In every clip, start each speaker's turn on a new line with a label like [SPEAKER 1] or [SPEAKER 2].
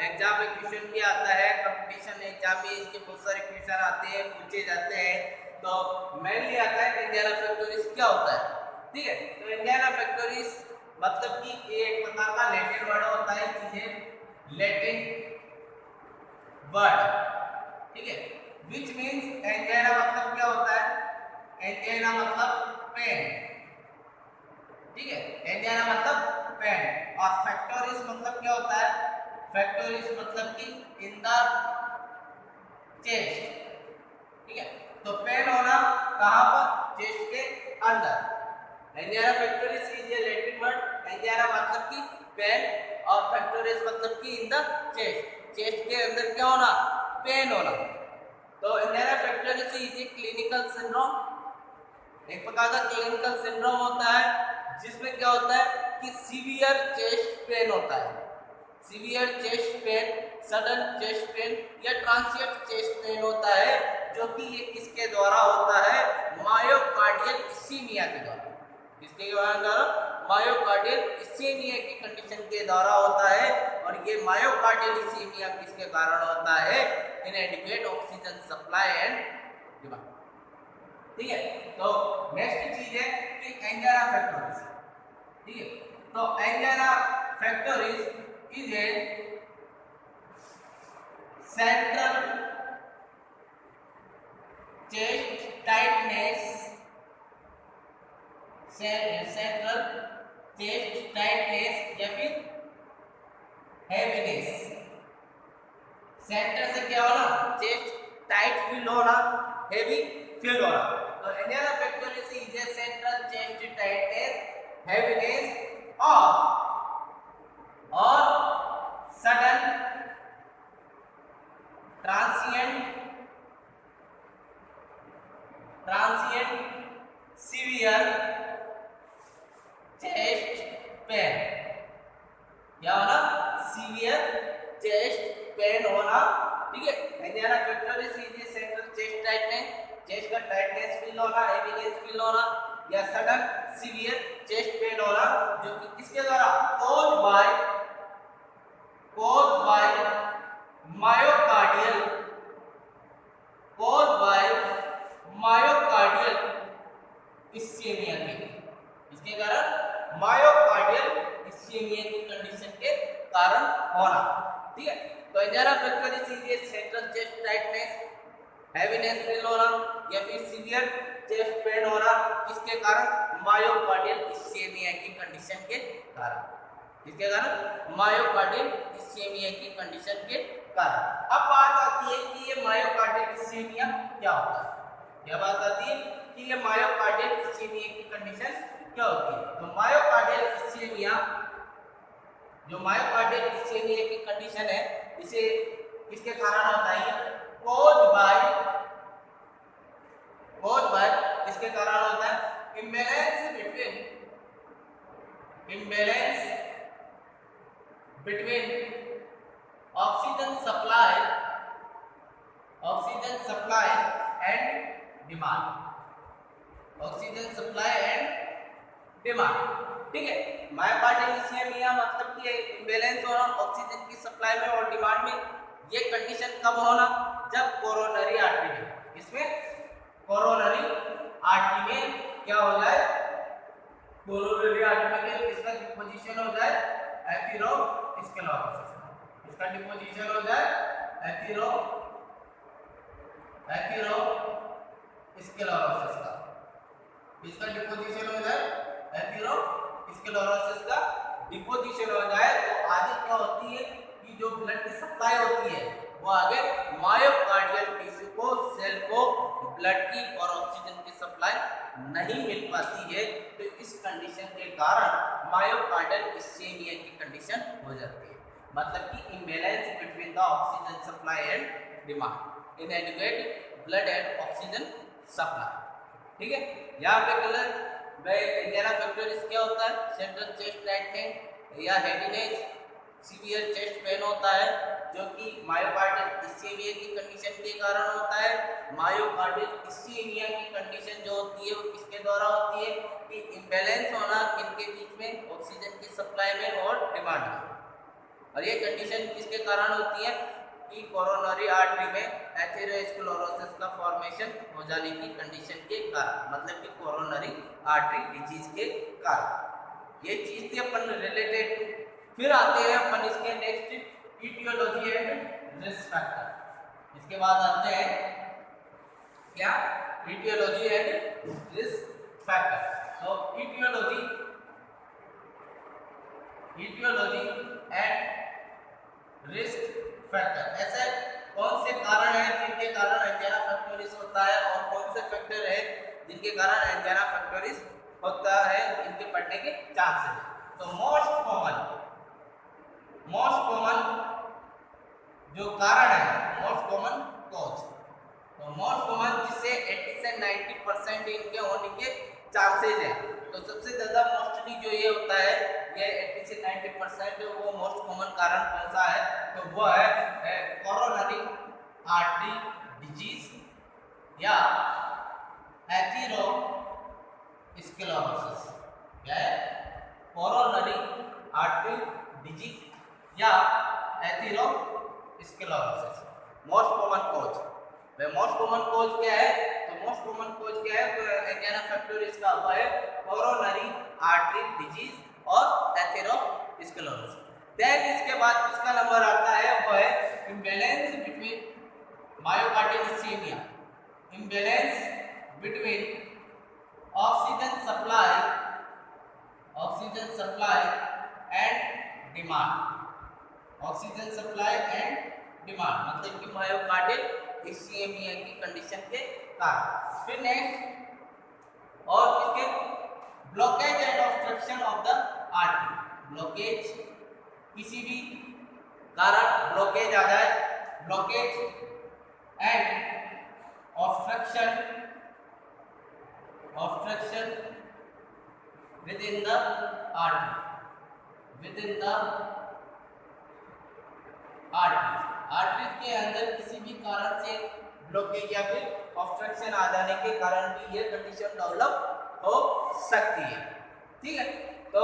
[SPEAKER 1] Exam में question भी आता है, कंपटीशन एग्जाम में इसके बहुत सारे क्वेश्चन आते हैं, पूछे जाते हैं। तो मेनली आता है इंडियाना फैक्टोरियल्स क्या होता है, ठीक है। तो इंडियाना फैक्टोरियल्स मतलब कि ये एक प्रकार का लैटिन वर्ड होता है, चीजें लैटिन वर्ड, ठीक है। विच मीन्स एंजाइना मतलब क्या होता है, एंजाइना मतलब पेन, ठीक है। एंजाइना मतलब पेन। और फैक्टोरियल्स मतलब क्या होता है, फैक्टोरियल्स मतलब कि इन द चेस्ट, ठीक है। तो पेन होना कहां पर, चेस्ट के अंदर। Angina factorials is A Latin word, angina मतलब कि पेन और फैक्टोरियल्स मतलब कि इन द चेस्ट, चेस्ट के अंदर क्या होना, पेन होना। तो angina factorials is a clinical syndrome, एक प्रकार का क्लिनिकल सिंड्रोम होता है जिसमें क्या होता है कि सीवियर चेस्ट पेन होता है, severe chest pen, sudden chest pain या ट्रांसिएंट चेस्ट पेन होता है, जो कि ये किसके द्वारा होता है, मायोकार्डियल इस्कीमिया के द्वारा। किसके द्वारा, मायोकार्डियल इस्कीमिया की कंडीशन के द्वारा होता है। और ये मायोकार्डियल इस्कीमिया किसके कारण होता है, इनएडिक्वेट ऑक्सीजन सप्लाई एंड डिमांड, ठीक है। तो नेक्स्ट चीज है कि एंजाइना फैक्टोरियल्स, ठीक है। तो angina factorials is a central chest tightness, central chest tightness या फिर हैवीनेस। सेंटर से क्या होना, चेस्ट टाइट फील होना, हैवी फील होना। तो angina factorials is a central chest tightness, heaviness और sudden transient severe chest pain, क्या होना, सीवियर चेस्ट पेन होना, ठीक है। Angina factorials is a central chest tightness, chest का टाइटनेस फील होना, हैवीनेस फील होना या सडन सीवियर चेस्ट पेन होना, जो कि किसके द्वारा, caused by myocardial, caused by myocardial ischaemia के, इसके कारण मायोकार्डियल इस्कीमिया की कंडीशन के कारण होना, ठीक है। तो angina factorials is a central chest tightness, heaviness feel होना या फिर सीवियर चेस्ट पेन होना, किसके कारण, मायोकार्डियल इस्कीमिया की कंडीशन के कारण, किसके कारण, मायोकार्डियल इस्कीमिया की कंडीशन के कारण। अब बात आती है कि ये मायोकार्डियल इस्कीमिया क्या होता है, क्या बात आती है कि ये मायोकार्डियल इस्कीमिया की कंडीशन क्या होती है। तो मायोकार्डियल इस्कीमिया, जो मायोकार्डियल इस्कीमिया की कंडीशन है, इसे किसके कारण होता है, कॉज्ड बाय किसके कारण होता है, imbalance between oxygen supply and demand, oxygen supply and demand, ठीक है। मायोकार्डियल इस्कीमिया मतलब कि इम्बैलेंस होना ऑक्सीजन की सप्लाई में और डिमांड में। ये कंडीशन कब होना, जब कोरोनरी आर्टरी में, इसमें कोरोनरी आर्टरी में क्या हो जाए, कोरोनरी आर्टरी में इसका डिपोजिशन हो जाए एथेरोस्क्लेरोसिस, इसका डिपोजिशन हो जाए एथेरोस्क्लेरोसिस का, इसका डिपोजिशन हो जाए एथेरोस्क्लेरोसिस का डिपोजिशन हो जाए, तो आगे क्या होती है कि जो ब्लड की सप्लाई होती है वो आगे मायोकार्डियल टिश्यू को, सेल को ब्लड की और ऑक्सीजन की सप्लाई नहीं मिल पाती है। तो इस कंडीशन के कारण मायोकार्डियल इस्कीमिया की कंडीशन हो जाती है, मतलब कि imbalance between the oxygen supply and demand, इनएडिक्वेट blood and oxygen supply, ठीक है। यहाँ पे कलर एंजाइना फैक्टोरियल्स क्या होता है, सेंट्रल चेस्ट टाइटनेस या हैवीनेस, सीवियर चेस्ट पेन होता है, जो कि मायोकार्डियल इस्कीमिया की कंडीशन के कारण होता है। मायोकार्डियल इस्कीमिया की कंडीशन जो होती है वो किसके द्वारा होती है, कि इम्बैलेंस होना इनके बीच में ऑक्सीजन की सप्लाई में और डिमांड में, और ये कंडीशन किसके कारण होती है कि कोरोनरी आर्टरी में एथेरोस्क्लेरोसिस का फॉर्मेशन हो जाने की कंडीशन के कारण, मतलब कि कोरोनरी आर्टरी डिजीज के कारण। ये चीज थी अपन रिलेटेड। फिर आते हैं अपन इसके next etiology and risk factor. इसके बाद आते हैं क्या, ईटियोलॉजी एंड रिस्क फैक्टर। तो ईटियोलॉजी एंड रिस्क फैक्टर, ऐसे कौन से कारण हैं जिनके कारण एंजाइना फैक्टोरिस होता है और कौन से फैक्टर है जिनके कारण एंजाइना फैक्टोरिस होता है, इनके बढ़ने के चांसेस। तो मोस्ट कॉमन जो कारण है, मोस्ट कॉमन कॉज, तो मोस्ट कॉमन जिससे 80 से 90% इनके होने के चांसेस है। तो सबसे ज्यादा मोस्टली जो ये होता है, ये 80 से 90% वो मोस्ट कॉमन कारण कौन सा है, तो वो है कोरोनरी आर्टरी डिजीज या एथेरोस्क्लेरोसिस। क्या है, कोरोनरी आर्टरी डिजीज या atherosclerosis most common cause. Most common cause क्या है, तो मोस्ट कॉमन कॉज क्या है, तो एंजाइना फैक्टोरिस का हुआ है कोरोनरी आर्टरी डिजीज और एथेरोस्क्लेरोसिस। देन इसके बाद इसका नंबर आता है वो है imbalance between myocardial ischaemia, imbalance between oxygen supply and demand, oxygen supply and demand, मतलब कि मायोकार्डियल इस्चेमिया की कंडीशन के कारण। फिर नेक्स्ट और इसके blockage and obstruction of the artery, blockage किसी भी कारण ब्लॉकेज आ जाए, blockage and obstruction with in the artery, arteries के अंदर किसी भी कारण से ब्लॉकेज या फिर ऑब्स्ट्रक्शन आ जाने के कारण भी ये कंडीशन डेवलप हो सकती है। ठीक है, तो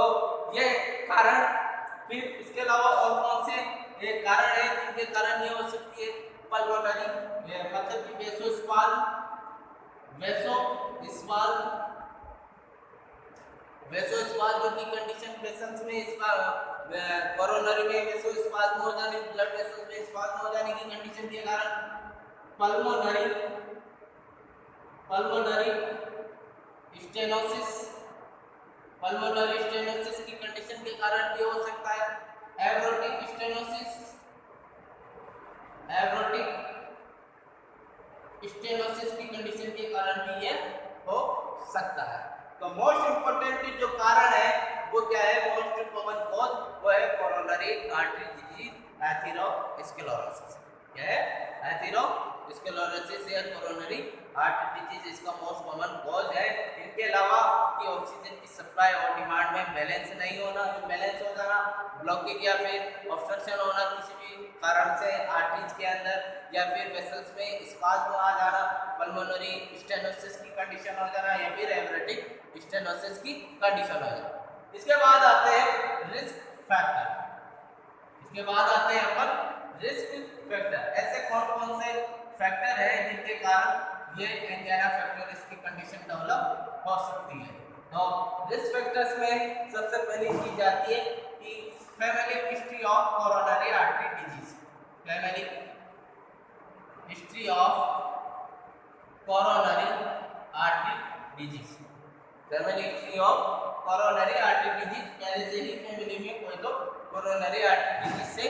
[SPEAKER 1] ये कारण, फिर इसके अलावा और कौन से ये कारण है जिनके कारण ये हो सकती है, पल्मोनरी मतलब कि वेसोस्पाज्म की कंडीशन, पेशेंट्स में इसका कोरोनरी में वेसोस्पाज्म हो जाने, ब्लड वेसल्स में स्पाज्म हो जाने की कंडीशन के कारण पल्मोनरी स्टेनोसिस की कंडीशन के कारण भी हो सकता है, एब्रोटिक स्टेनोसिस की कंडीशन के कारण भी ये हो सकता है। तो मोस्ट इंपोर्टेंट जो कारण है वो क्या है, मोस्ट कॉमन कॉज वो है कोरोनरी आर्टरी डिजीज एथेरोस्क्लेरोसिस। क्या है, एथेरोस्क्लेरोसिस या कोरोनरी आर्टरी डिजीज इसका मोस्ट कॉमन कॉज है। इनके अलावा कि ऑक्सीजन की सप्लाई और डिमांड में बैलेंस नहीं होना, बैलेंस हो जाना, ब्लॉकेज या फिर ऑब्स्ट्रक्शन होना किसी भी कारण से आर्टरीज के अंदर, या फिर वेसल्स में स्पाज्म आ जाना, पल्मोनरी स्टेनोसिस की कंडीशन हो जाना, या फिर एब्रेटिक स्टेनोसिस की कंडीशन हो जाना। इसके बाद आते हैं रिस्क फैक्टर, रिस्क फैक्टर। ऐसे कौन कौन से फैक्टर है जिनके कारण ये एंजाइना फैक्टोरिस की कंडीशन डेवलप हो सकती है। तो रिस्क फैक्टर्स में सबसे पहली चीज आती है कि family history of coronary artery disease, family history of coronary artery disease, family history of coronary artery disease. पहले से ही फैमिली में कोई तो कोरोनरी आर्टरी डिजीज से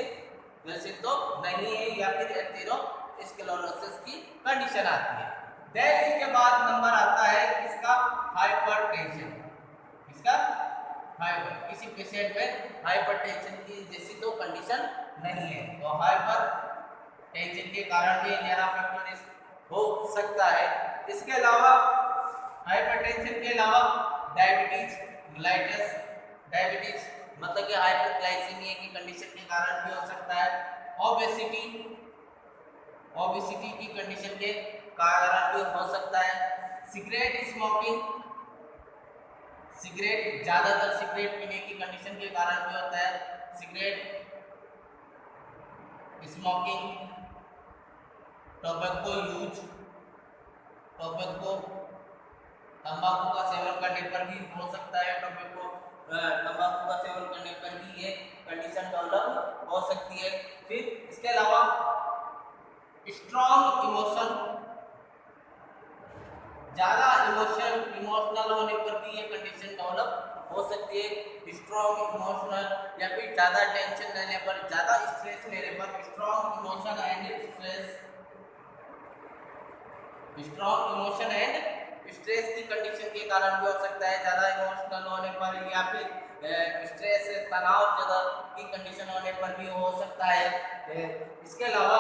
[SPEAKER 1] ग्रसित तो नहीं है या फिर एथेरोस्क्लेरोसिस की कंडीशन आती है। देन इसके बाद नंबर आता है इसका हाइपरटेंशन, किसी पेशेंट में हाइपरटेंशन की जैसी तो कंडीशन नहीं है, तो हाइपरटेंशन के कारण भी एंजाइना फैक्टोरिस हो सकता है। इसके अलावा हाइपरटेंशन के अलावा डायबिटीज मेलाइटस, मतलब कि हाइपरग्लाइसीमिया की कंडीशन के कारण भी हो सकता है। ओबेसिटी की कंडीशन के कारण भी हो सकता है। सिगरेट स्मोकिंग, ज्यादातर सिगरेट पीने की कंडीशन के कारण भी होता है। Cigarette smoking, tobacco use, tobacco तंबाकू का सेवन करने पर भी हो सकता है, तंबाकू का सेवन करने पर भी ये कंडीशन डेवलप हो सकती है। फिर इसके अलावा स्ट्रॉन्ग इमोशन, ज्यादा इमोशनल होने पर भी ये कंडीशन डेवलप हो सकती है। स्ट्रॉन्ग इमोशनल या फिर ज्यादा टेंशन लेने पर, ज्यादा स्ट्रेस लेने पर, स्ट्रॉन्ग इमोशन एंड स्ट्रेस की कंडीशन के कारण भी हो सकता है, ज्यादा इमोशनल होने पर या फिर स्ट्रेस तनाव ज्यादा की कंडीशन होने पर भी हो सकता है। इसके अलावा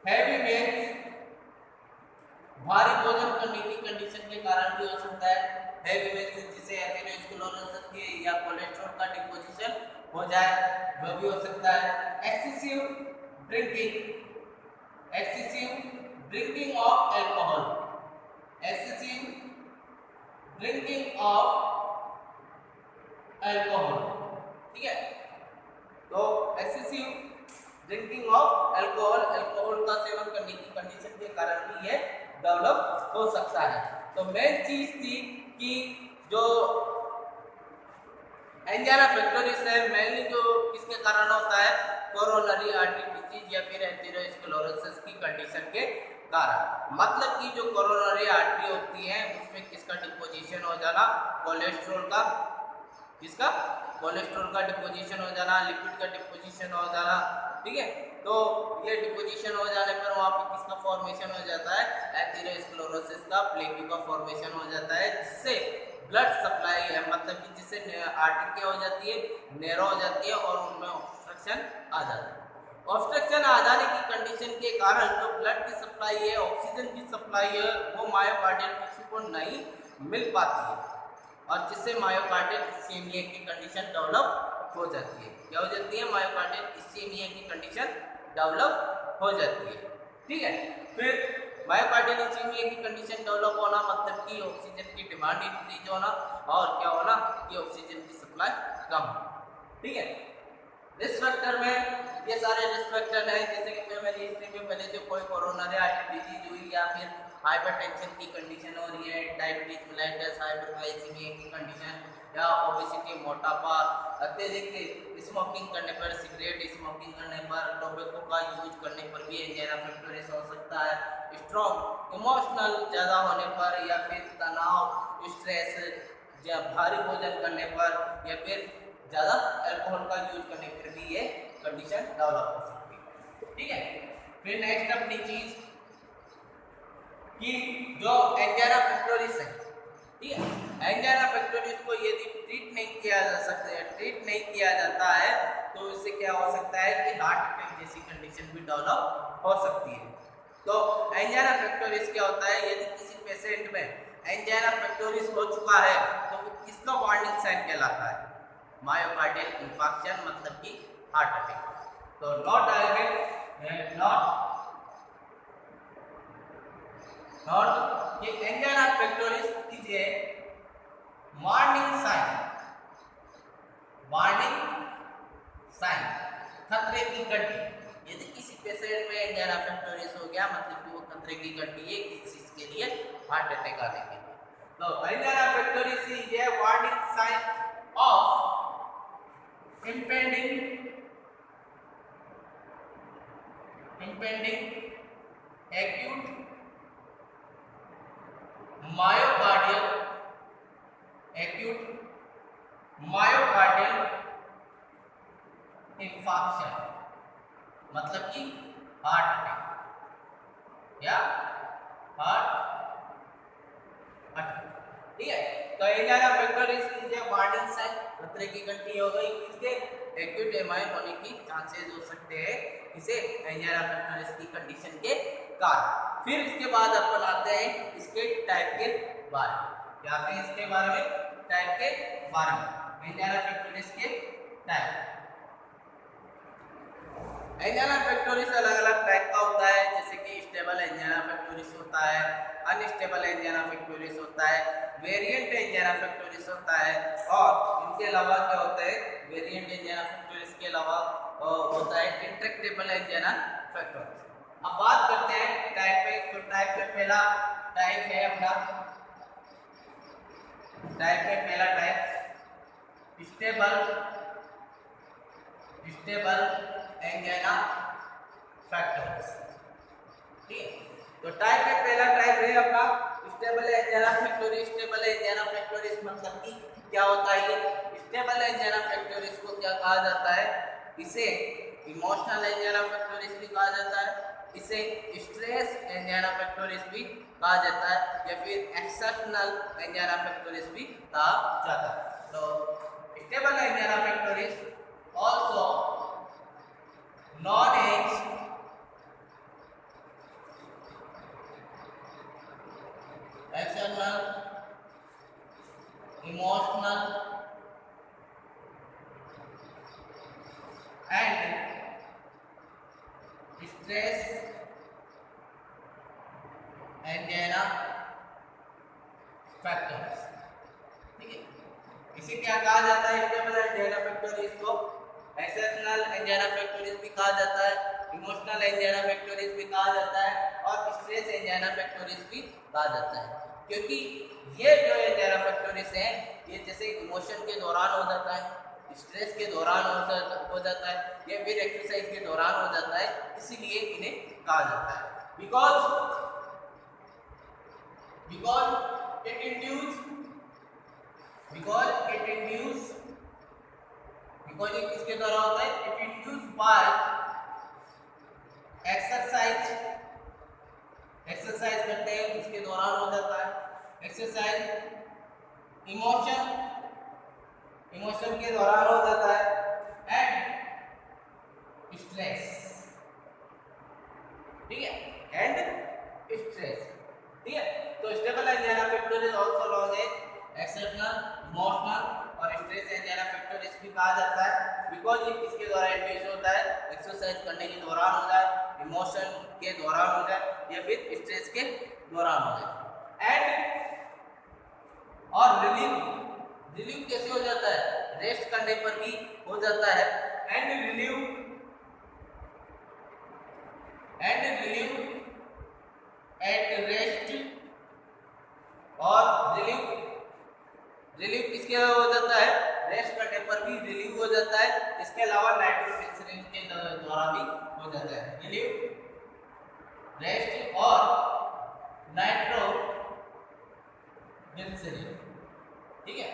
[SPEAKER 1] हैवी मील्स, भारी भोजन करने की कंडीशन के कारण भी हो सकता है। हैवी मील्स जिसे एथेरोस्क्लेरोसिस या कोलेस्ट्रॉल का डिपोजिशन हो जाए, वो भी हो सकता है। Excessive drinking of alcohol, excessive drinking of alcohol, ठीक है। तो excessive drinking of alcohol, alcohol का सेवन करने की कंडीशन के कारण भी ये डेवलप हो सकता है। तो मेन चीज थी कि जो एंजाइना पेक्टोरिस है मेनली जो किसके कारण होता है, कोरोनरी आर्टरी डिजीज या फिर एथेरोस्क्लेरोसिस की कंडीशन के कारण। मतलब कि जो कोरोनरी आर्टरी होती है उसमें किसका डिपोजिशन हो जाना, कोलेस्ट्रॉल का, किसका, कोलेस्ट्रॉल का डिपोजिशन हो जाना, लिपिड का डिपोजिशन हो जाना, ठीक है। तो ये डिपोजिशन हो जाने पर वहाँ पे किसका फॉर्मेशन हो जाता है, एथेरोस्क्लेरोसिस का, प्लेकी का फॉर्मेशन हो जाता है, जिससे ब्लड सप्लाई है, मतलब कि जिससे आर्टरी क्या हो जाती है, नैरो हो जाती है और उनमें ऑब्स्ट्रक्शन आ जाता है। ऑब्स्ट्रक्शन आ जाने की कंडीशन के कारण जो ब्लड की सप्लाई है, ऑक्सीजन की सप्लाई है, वो मायोकार्डियल टिश्यू को नहीं मिल पाती है और जिससे मायोकार्डियल इस्केमिया की कंडीशन डेवलप हो जाती है। क्या हो जाती है, मायोकार्डियल इस्केमिया की कंडीशन डेवलप हो जाती है, ठीक है। फिर मायोकार्डियल इस्केमिया की कंडीशन डेवलप होना मतलब कि ऑक्सीजन की डिमांड इंक्रीज होना और क्या होना कि ऑक्सीजन की सप्लाई कम, ठीक है। रिस्क फैक्टर में ये सारे रिस्क फैक्टर हैं, जैसे कि फैमिली हिस्ट्री में पहले जो कोई कोरोनरी आर्टरी डिजीज हुई या फिर हाइपरटेंशन की कंडीशन हो रही है, डायबिटीज मेलाइटस, हाइपरग्लाइसीमिया की कंडीशन या ओबेसिटी, मोटापा, अत्यधिक स्मोकिंग करने पर, सिगरेट स्मोकिंग करने पर, टोबैको का यूज करने पर भी एंजाइना पेक्टोरिस हो सकता है। स्ट्रॉन्ग इमोशनल ज़्यादा होने पर या फिर तनाव, स्ट्रेस या भारी भोजन करने पर या फिर ज़्यादा अल्कोहल का यूज करने पर भी ये कंडीशन डेवलप हो सकती है, ठीक है। फिर नेक्स्ट अपनी चीज कि जो एंजाइना पेक्टोरिस है, ठीक है, एंजाइना पेक्टोरिस को यदि ट्रीट नहीं किया जाता है तो इससे क्या हो सकता है कि हार्ट अटैक जैसी कंडीशन भी डेवलप हो सकती है। तो एंजाइना पेक्टोरिस क्या होता है, यदि किसी पेशेंट में एंजाइना पेक्टोरिस हो चुका है तो किसका वार्निंग साइन कहलाता है, मायोकार्डियल इंफार्क्शन, मतलब कि हार्ट अटैक। तो नॉट ये angina pectoris is a warning sign, खतरे की घंटी। यदि किसी पेशेंट में एंजाइना पेक्टोरिस हो गया मतलब कि वो खतरे की घंटी है किस चीज के लिए, हार्ट अटैक आने के लिए। तो angina pectoris is a warning sign of impending acute myocardial infarction, मतलब कि हार्ट अटैक या हार्ट अटैक, ठीक है। तो angina pectoris is a warning sign, खतरे की घंटी हो गई, किसके, एक्यूट एमाइन होने की चांसेस हो सकते हैं इसे एंजाइना पेक्टोरिस की कंडीशन के कारण। फिर इसके बाद अपन आते हैं इसके टाइप के बारे में, क्या आते हैं इसके बारे में, टाइप के बारे में, एंजाइना पेक्टोरिस के टाइप। एंजाइना पेक्टोरिस अलग अलग टाइप का होता है, जैसे कि स्टेबल एंजाइना पेक्टोरिस होता है, अनस्टेबल एंजाइना पेक्टोरिस होता है, वेरिएंट एंजाइना पेक्टोरिस होता है और इनके अलावा क्या होता है, वेरिएंट एंजाइना पेक्टोरिस उसके अलावा होता है इंट्रैक्टेबल एंजाइना फैक्टोरिस। अब बात करते हैं टाइप पे। तो टाइप में पहला टाइप है अपना, टाइप में पहला टाइप स्टेबल एंजाइना फैक्टोरिस। ठीक है, तो टाइप में पहला टाइप है अपना stable angina pectoris. Stable angina pectoris मतलब कि क्या होता है ये? स्टेबल एंजाइना फैक्टोरिस को क्या कहा जाता है? इसे इमोशनल एंजाइना फैक्टोरिस भी कहा जाता है, इसे स्ट्रेस एंजाइना फैक्टोरिस भी कहा जाता है, या फिर एक्सेप्शनल एंजाइना फैक्टोरिस भी कहा जाता है। तो stable angina pectoris also known as external emotional and stress angina factors। ठीक है, इसे क्या कहा जाता है? स्टेबल एंजाइना फैक्टोरिस को एक्सेप्शनल एंजाइना फैक्टोरिस भी कहा जाता है, इमोशनल एंजाइना फैक्टोरिस भी कहा जाता है, और स्ट्रेस एंजाइना फैक्टोरिस भी कहा जाता है। क्योंकि ये जो एंजाइना फैक्टोरिस है ये जैसे इमोशन के दौरान हो जाता है, स्ट्रेस के दौरान हो जाता है, या फिर एक्सरसाइज के दौरान हो जाता है, इसीलिए इन्हें कहा जाता है। बिकॉज इट इंड्यूस बिकॉज ये किसके द्वारा होता है? इट इंड्यूस बाय एक्सरसाइज करते हैं उसके दौरान हो जाता है। एक्सरसाइज इमोशन के दौरान हो जाता है, एंड स्ट्रेस। ठीक है, एंड स्ट्रेस। ठीक है, तो stable angina pectoris also known as exertional, emotional और स्ट्रेस एंजाइना फैक्टोरिस भी कहा जाता है, बिकॉज ये किसके द्वारा इंड्यूस होता है? एक्सरसाइज करने के दौरान हो जाए, इमोशन के दौरान हो जाए, या फिर स्ट्रेस के दौरान हो जाए। एंड और रिलीव कैसे हो जाता है? रेस्ट करने पर भी हो जाता है। एंड रिलीव एट रेस्ट, और रिलीव किसके हो जाता है? रेस्ट करने पर भी रिलीव हो जाता है। इसके अलावा नाइट्रोग्लिसरीन के द्वारा भी हो जाता है रिलीव, रेस्ट और नाइट्रोग्लिसरीन। ठीक है,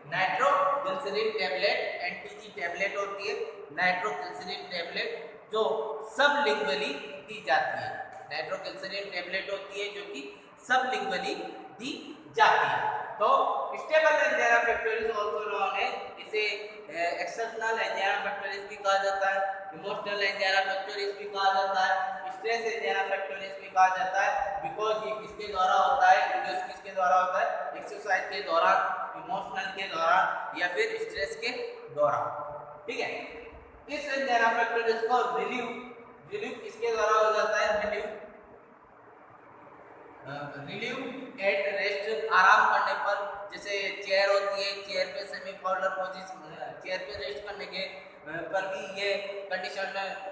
[SPEAKER 1] नाइट्रोग्लिसरीन टैबलेट एनटीजी टैबलेट होती है, नाइट्रोग्लिसरीन टैबलेट जो सबलिंगुअली दी जाती है। नाइट्रोग्लिसरीन टैबलेट होती है जो कि सबलिंगुअली दी जाती है। तो stable angina pectoris also known है, इसे एक्सेप्शनल एंजाइना फैक्टोरिस भी कहा जाता है, इमोशनल एंजाइना फैक्टोरिस भी कहा जाता है, स्ट्रेस एंजाइना फैक्टोरिस भी कहा जाता है, बिकॉज ये किसके द्वारा होता है? इंड्यूस किसके द्वारा होता है? एक्सरसाइज के दौरान, इमोशनल के दौरान, या फिर स्ट्रेस के दौरान। ठीक है, इस एंजाइना फैक्टोरिस को रिलीव किसके द्वारा हो जाता है? रिलीव एट रेस्ट, आराम करने पर, जैसे चेयर होती है, चेयर पे सेमी पाउडर पोजीशन, चेयर पे रेस्ट करने के पर भी ये कंडीशन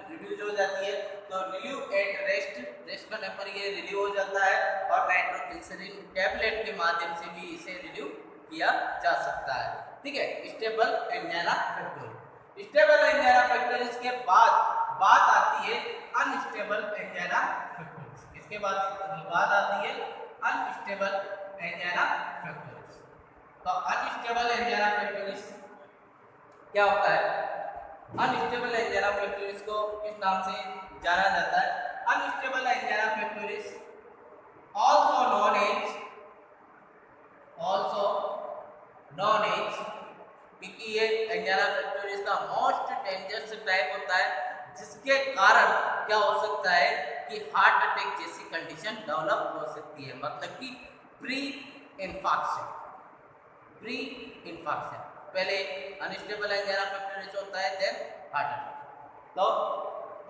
[SPEAKER 1] रिड्यूस हो जाती है। तो रिलीव एट रेस्ट करने पर ये रिलीव हो जाता है, और नाइट्रोग्लिसरीन टैबलेट के माध्यम से भी इसे रिलीव किया जा सकता है। ठीक है, stable angina pectoris. Stable angina pectoris के बाद बात आती है अनस्टेबल एंजाइना फैक्टोरिस। इसके बाद आती है अनस्टेबल एंजाइना फैक्टोरिस। तो अनस्टेबल एंजाइना फैक्टोरिस क्या होता है? अनस्टेबल एंजाइना फैक्टोरिस को किस नाम से जाना जाता है? Unstable angina pectoris also known as क्योंकि ये एंजाइना फैक्टोरिस का मोस्ट डेंजरस टाइप होता है, जिसके कारण क्या हो सकता है कि हार्ट अटैक जैसी कंडीशन डेवलप हो सकती है, मतलब कि प्री इन्फार्क्शन। पहले अनस्टेबल एंजाइना फैक्टोरिस होता है, देन हार्ट अटैक। तो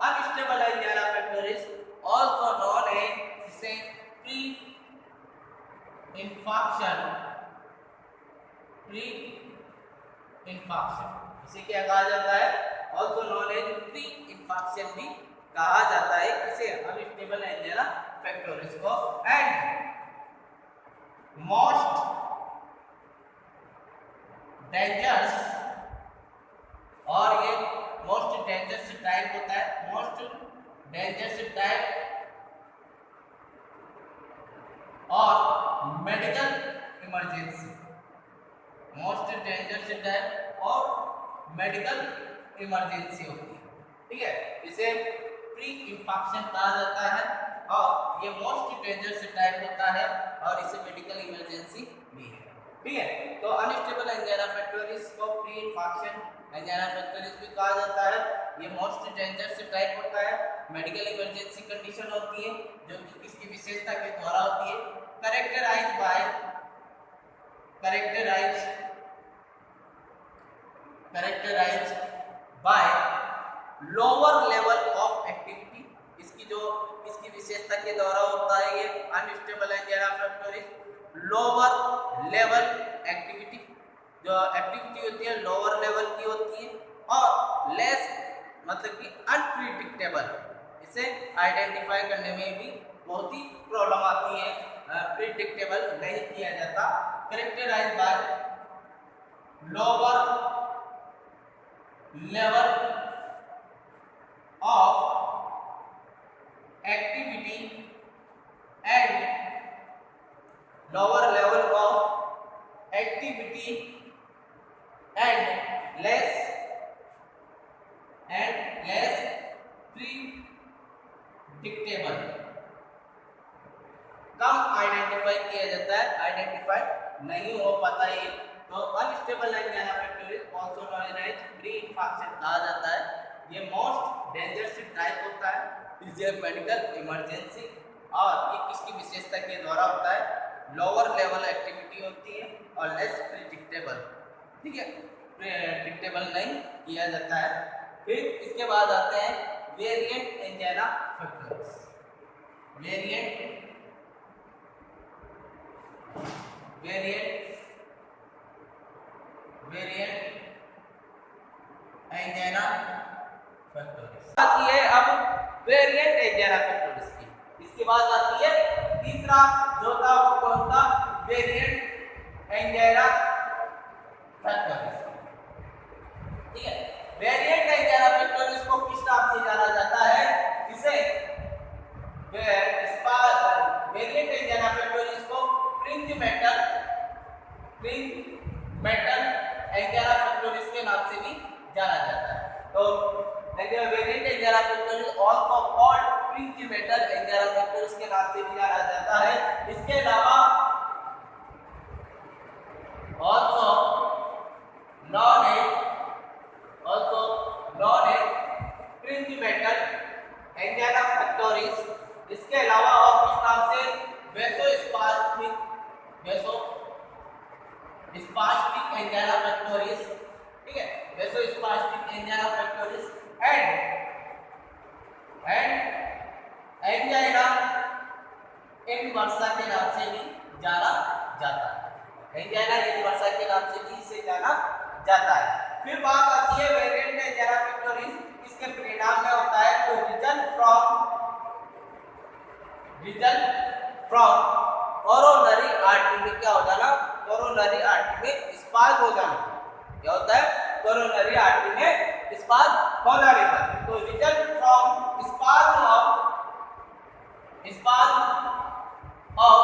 [SPEAKER 1] unstable angina pectoris also known as pre infarction, इसे क्या कहा जाता है? Also known as pre infarction भी कहा जाता है इसे अनस्टेबल एंजाइना पेक्टोरिस को। एंड मोस्ट डेंजरस, और ये मोस्ट डेंजरस टाइप होता है, मोस्ट डेंजरस टाइप और medical emergency, most dangerous type और मेडिकल इमरजेंसी होती है, ठीक है। इसे प्री इंफेक्शन कहा जाता है और ये मोस्ट डेंजरस टाइप होता है और इसे मेडिकल इमरजेंसी भी है, ठीक है। तो अनस्टेबल एंजाइना पेक्टोरिस को प्री इंफेक्शन एंजाइना पेक्टोरिस भी कहा जाता है। ये मोस्ट डेंजरस टाइप होता है, मेडिकल इमरजेंसी कंडीशन होती है जो कि किसकी विशेषता के द्वारा होती है, characterised by lower level of activity. इसकी विशेषता के द्वारा होता है ये unstable angina pectoris, lower level activity, जो एक्टिविटी होती है लोअर लेवल की होती है और लेस मतलब कि अनप्रिडिक्टेबल, इसे आइडेंटिफाई करने में भी बहुत ही प्रॉब्लम आती है, प्रिडिक्टेबल नहीं किया जाता। Characterised by lower level of activity and lower level of activity and less predictable, कम आइडेंटिफाई किया जाता है, आइडेंटिफाई नहीं हो पाता है। तो unstable angina pectoris also known as pre infarction कहा जाता है। ये मोस्ट डेंजरस टाइप होता है, इज ए मेडिकल इमरजेंसी और ये किसकी विशेषता के द्वारा होता है, लोअर लेवल एक्टिविटी होती है और लेस प्रिडिक्टेबल, ठीक है, प्रिडिक्टेबल नहीं किया जाता है। फिर इसके बाद आते हैं variant angina pectoris. Variant angina pectoris आती है। अब वेरिएंट एंजाइना पेक्टोरिस की इसके बाद आती है तीसरा जो था वो कौन था, वेरिएंट एंजाइना पेक्टोरिस, ठीक है। वेरिएंट एंजाइना पेक्टोरिस को किस नाम से जाना जाता है, इसे वेरिएंट एंजाइना पेक्टोरिस को फ्रिंज मेटल एंजाइना पेक्टोरिस के नाम से भी जाना जाता है। तो variant angina pectoris also called Prinzmetal angina pectoris के नाम से भी जाना जाता है। इसके अलावा also known as Prinzmetal angina pectoris, इसके अलावा और किस नाम से, वेसोस्पास्टिक एंजाइना पेक्टोरिस, ठीक है, वेसोस्पास्टिक एंजाइना पेक्टोरिस एंड एंजाइना इनवर्सा के नाम से भी जाना जाता है। एंजाइना इनवर्सा के नाम से भी इसे जाना जाता है। फिर बात आती है वेरिएंट एंजाइना पेक्टोरिस, इसके परिणाम में होता है तो रीजन फ्रॉम कोरोनरी आर्टरी में क्या हो जाना, कोरोनरी आर्टरी में स्पार्क हो जाना, क्या होता है, कोरोनरी आर्टरी में स्पार्क हो जाने पर, तो reason from spark of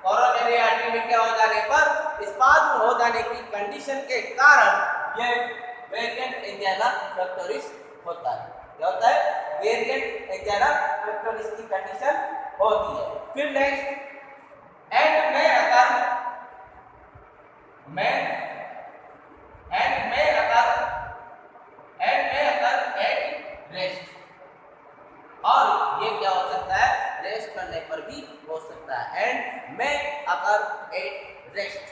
[SPEAKER 1] coronary artery में क्या हो जाने पर, स्पार्क हो जाने की कंडीशन के कारण ये वेरिएंट एंजाइना पेक्टोरिस होता है। क्या होता है, वेरिएंट एंजाइना पेक्टोरिस की कंडीशन होती है। फिर नेक्स्ट एंड में अगर रेस्ट, और ये क्या हो सकता है, रेस्ट करने पर भी हो सकता है। एंड में अगर एट रेस्ट,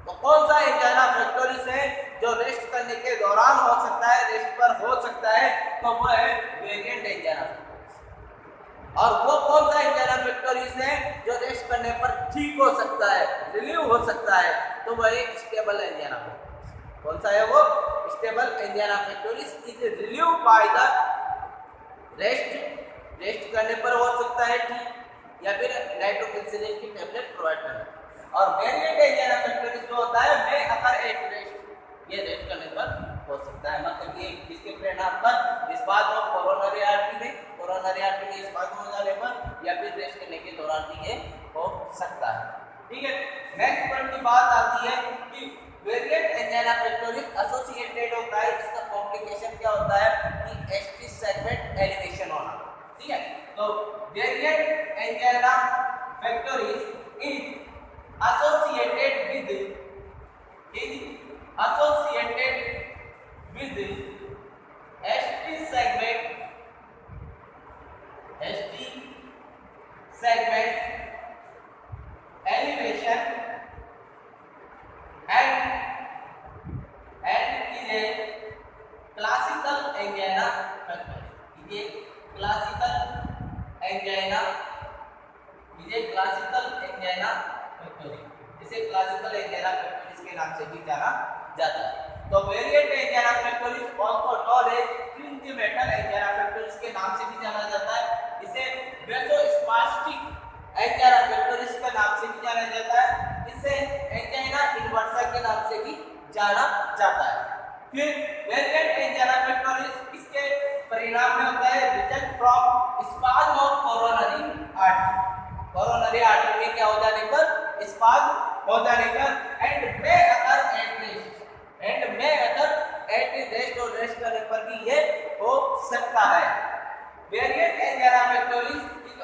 [SPEAKER 1] तो कौन सा एंजाइना पेक्टोरिस है जो रेस्ट करने के दौरान हो सकता है, रेस्ट पर हो सकता है, तो वो है वेरिएंट एंजाइना पेक्टोरिस। और वो कौन सा एंजाइना पेक्टोरिस है जो रेस्ट करने पर ठीक हो सकता है, रिलीव हो सकता है, तो वह एक स्टेबल एंजाइना पेक्टोरिस। कौन सा है वो? Stable angina pectoris is relieve by the rest करने पर हो सकता है ठीक, या फिर नाइट्रोग्लिसरीन की टेबलेट प्रोवाइड करना। और वेरिएंट एंजाइना पेक्टोरिस जो होता है में अगर एक रेस्ट, ये रेस्ट करने पर हो सकता है, मतलब कि इसके परिणाम पर इस बात में कोरोनरी आर्टरी में इस बात हो जाने पर या फिर रेस्ट करने के दौरान भी ये हो सकता है। ठीक है, नेक्स्ट पॉइंट की बात आती है कि वेरिएंट एंजाइना पेक्टोरिस एसोसिएटेड होता है, इसका कॉम्प्लिकेशन क्या होता है कि एसटी सेगमेंट एलिवेशन होना। ठीक है, तो variant angina pectoris is associated with ST segment elevation and is a classical angina factor. Is a classical angina factor. इसे क्लासिकल एंजाइना पेक्टोरिस के नाम से भी जाना जाता है। तो variant angina pectoris also known as Prinzmetal angina pectoris के नाम से भी जाना जाता है। इसे वेसोस्पास्टिक एंजाइना पेक्टोरिस के नाम से भी जाना जाता है। इसे एंजाइना इनवर्सा के नाम से भी जाना जाता है। फिर वेरिएंट एंजाइना पेक्टोरिस इसके परिणाम में होता है result from spasm of coronary artery में क्या हो जाने पर, स्पाज्म हो जाने पर एंड में अगर एट रेस्ट और रेस्ट करने पर भी ये हो सकता है। Variant angina pectoris is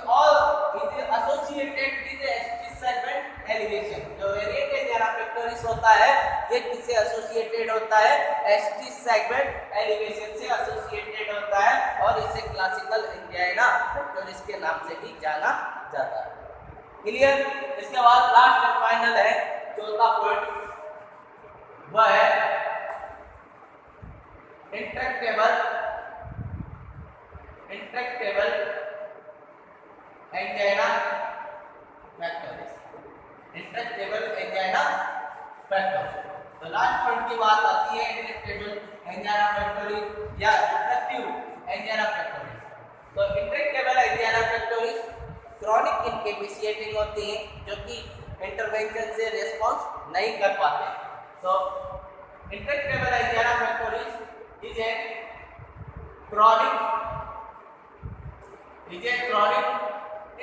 [SPEAKER 1] associated with ST segment elevation. जो वेरिएंट एंजाइना पेक्टोरिस होता है ये किससे एसोसिएटेड होता है? एसटी सेगमेंट एलिवेशन से एसोसिएटेड होता है और इसे क्लासिकल एंजाइना पेक्टोरिस के नाम से भी जाना जाता है। क्लियर? इसके बाद लास्ट एंड फाइनल है चौथा पॉइंट, वह है intractable angina pectoris. Intractable angina pectoris. तो लास्ट पॉइंट की बात आती है इंट्रैक्टेबल एंजाइना पेक्टोरिस या रिफ्लेक्टिव एंजाइना पेक्टोरिस। तो इंट्रैक्टेबल एंजाइना पेक्टोरिस क्रॉनिक इनकैपेसिटेटिंग होती है जो कि इंटरवेंशन से रिस्पांस नहीं कर पाते। तो intractable angina pectoris is a chronic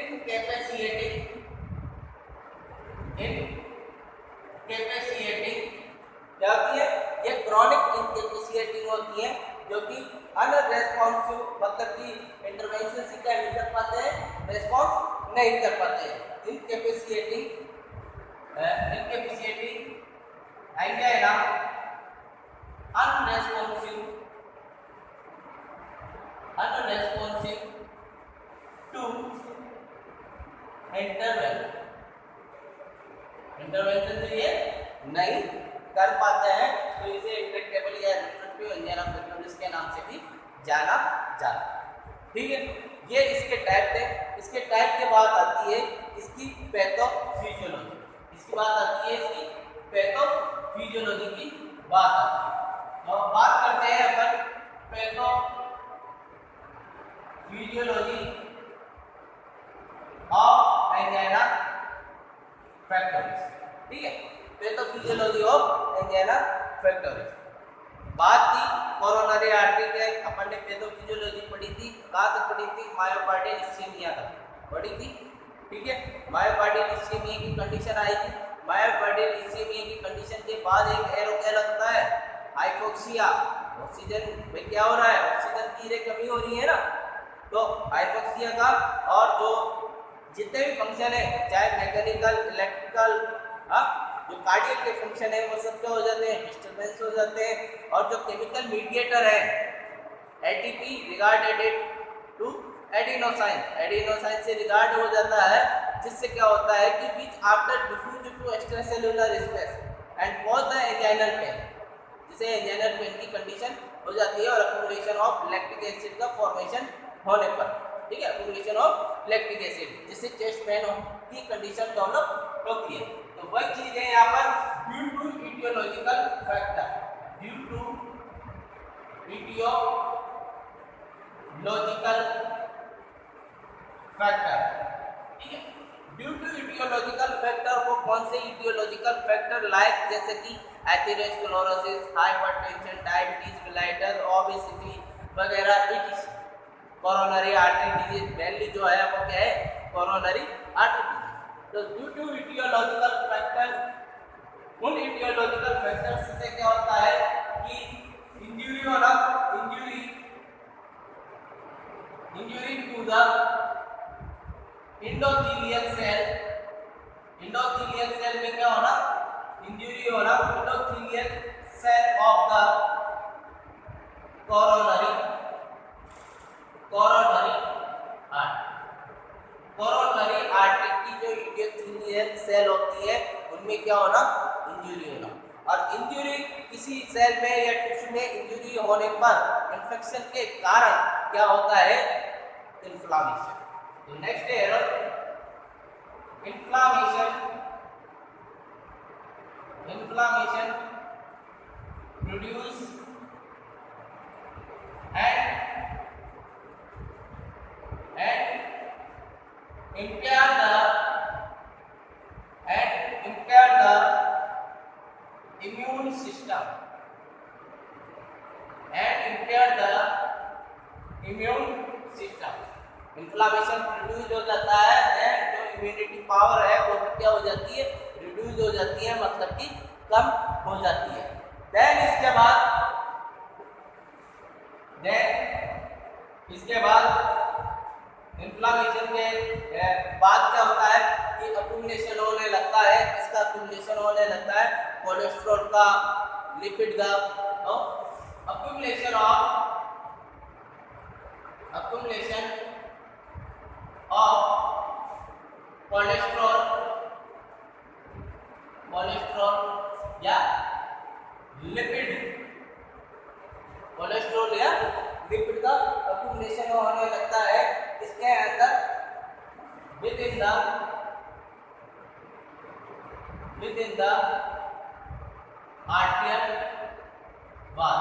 [SPEAKER 1] incapacitating क्या होती है? ये क्रॉनिक इनकैपेसिटेटिंग होती है जो कि अनरेस्पॉन्सिव, मतलब कि इंटरवेंशन से क्या नहीं कर पाते हैं, रेस्पॉन्स नहीं कर पाते हैं। इनकैपेसिटेटिंग एंजाइना unresponsive to इंटरवेंशन से ये नहीं कर पाते हैं, तो इसे इंट्रैक्टेबल या रिफ्लेक्टिव एंजाइना पेक्टोरिस के नाम से भी जाना जाता है। ठीक है, ये इसके टाइप थे। इसके टाइप के बाद आती है इसकी पैथोफिजियोलॉजी। इसकी बात आती है इसकी पैथोफिजियोलॉजी की बात आती है। तो बात करते हैं अपन पैथोफिजियोलॉजी ऑफ एंजाइना पेक्टोरिस। ठीक है, पैथोफिजियोलॉजी ऑफ एंजाइना पेक्टोरिस। बात की कोरोनरी आर्टरी के, अपन ने पैथोफिजियोलॉजी पढ़ी थी, कहाँ तक पढ़ी थी? मायोकार्डियल इस्चेमिया तक पढ़ी थी। ठीक है, मायोकार्डियल इस्चेमिया की कंडीशन आई थी। मायोकार्डियल इस्चेमिया की कंडीशन के बाद एक एरो क्या लगता है? हाइपोक्सिया। ऑक्सीजन में क्या हो रहा है? ऑक्सीजन की कमी हो रही है ना, तो हाइपोक्सिया का और जो जितने भी फंक्शन है, चाहे मैकेनिकल, इलेक्ट्रिकल, जो कार्डियक के फंक्शन है वो सब क्या हो जाते हैं? डिस्टर्बेंस हो जाते हैं। और जो केमिकल मीडिएटर है एटीपी रिगार्डेड टू एडिनोसाइन से रिगार्ड हो जाता है, जिससे क्या होता है कि which after diffuse to extracellular space and cause the anginal pain, जिसे एंजाइनल पेन की कंडीशन हो जाती है और अक्यूमुलेशन ऑफ लैक्टिक एसिड का फॉर्मेशन होने पर। ठीक है, अक्यूमुलेशन ऑफ लैक्टिक एसिड, जिससे चेस्ट पेन की कंडीशन डेवलप होती है। तो वही चीज है यहाँ पर due to etiological factor, due to etiological factor, ठीक है। ड्यू टू इटियोलॉजिकल फैक्टर को कौन से इटियोलॉजिकल फैक्टर लाइक जैसे कि atherosclerosis, hypertension, diabetes mellitus, obesity वगैरह, it coronary artery disease mainly जो है वो क्या है, कोरोनरी आर्टरी डिजीज। तो ड्यू टू इटियोलॉजिकल फैक्टर, उन इटियोलॉजिकल फैक्टर्स से क्या होता है कि injury to the endothelial cell में क्या होना, इंजरी होना endothelial cell of the coronary artery की जो इंडोथेलियल सेल होती है उनमें क्या होना, इंजरी होना। और इंजरी किसी सेल में या टिश्यू में इंजरी होने पर इन्फेक्शन के कारण क्या होता है, इन्फ्लामेशन। तो नेक्स्ट है inflammation produce and impair the immune system inflammation reduce हो जाता है, देन जो इम्यूनिटी पावर है वो क्या हो जाती है, रिड्यूस हो जाती है, मतलब कि कम हो जाती है। देन इसके बाद इन्फ्लामेशन के बाद क्या होता है कि अक्यूमुलेशन होने लगता है, इसका अक्यूमुलेशन होने लगता है कोलेस्ट्रॉल का, लिपिड का। तो अक्यूमुलेशन ऑफ कोलेस्ट्रॉल या लिपिड का अक्यूमुलेशन होने लगता है इसके अंदर विद इन द आर्टियल वाल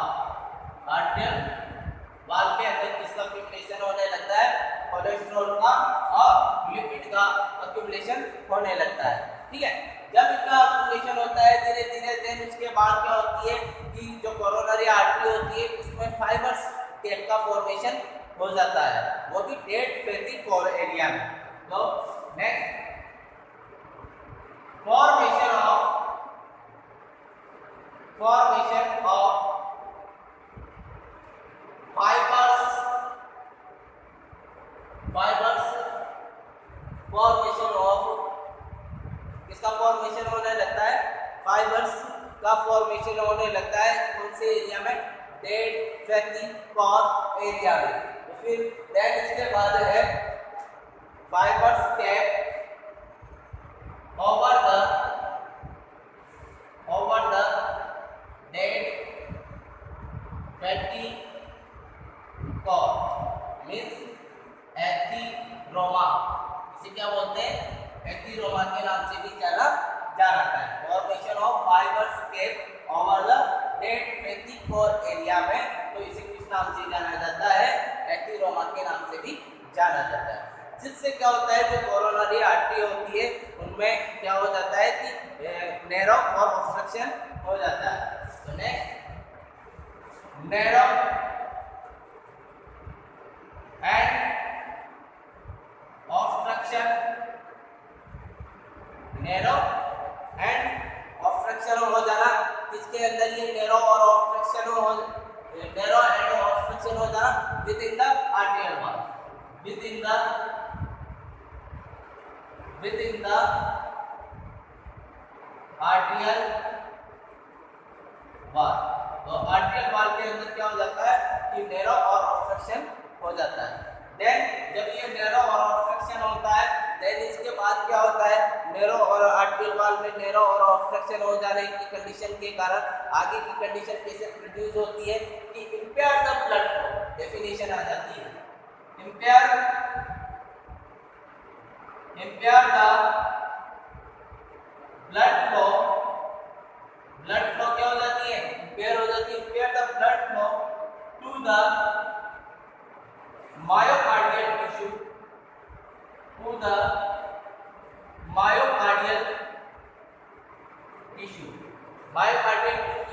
[SPEAKER 1] के अंदर किसका अक्यूमुलेशन होने लगता है, कोलेस्ट्रॉल का और लिपिड का अक्यूमुलेशन होने लगता है, ठीक है। जब इसका अक्यूमुलेशन होता है धीरे धीरे, देन उसके बाद क्या होती है कि जो कोरोनरी आर्टरी होती है उसमें फाइबर्स टेप का फॉर्मेशन हो जाता है, वो भी डेड फैटी कोर एरिया में। तो नेक्स्ट फॉर्मेशन ऑफ किसका फॉर्मेशन होने लगता है, फाइबर्स का फॉर्मेशन होने लगता है कौन से एरिया में, डेड फैटी कोर एरिया में। तो फिर देन इसके बाद है fibres tape over the dead fatty core means atheroma, इसे क्या बोलते हैं, एथीरोमा के नाम से भी जाना जाता है। Formation of fibres tape over the dead fatty core area में, तो इसे किस नाम से जाना जाता है, एथीरोमा के नाम से भी जाना जाता है। जिससे क्या होता है, जो कोरोनरी आर्टरी होती है उनमें क्या हो जाता है कि नैरो और ऑब्स्ट्रक्शन हो जाता है। तो नेक्स्ट नैरो एंड ऑब्स्ट्रक्शन हो जाना, इसके अंदर ये नैरो एंड ऑब्स्ट्रक्शन हो जाना with in the arterial wall, with in the arterial wall. तो आर्टरियल वॉल के अंदर क्या हो जाता है कि नैरो और ऑब्स्ट्रक्शन हो जाता है। देन जब ये नैरो और ऑब्स्ट्रक्शन होता है, देन इसके बाद क्या होता है, नैरो और आर्टरियल वॉल में नैरो और ऑब्स्ट्रक्शन हो जाने की कंडीशन के कारण आगे की कंडीशन कैसे प्रोड्यूस होती है कि impair the blood flow, definition आ जाती है, impair impair the blood flow क्या हो जाती है, impair हो जाती है, impair the blood flow to the myocardial tissue, to the myocardial tissue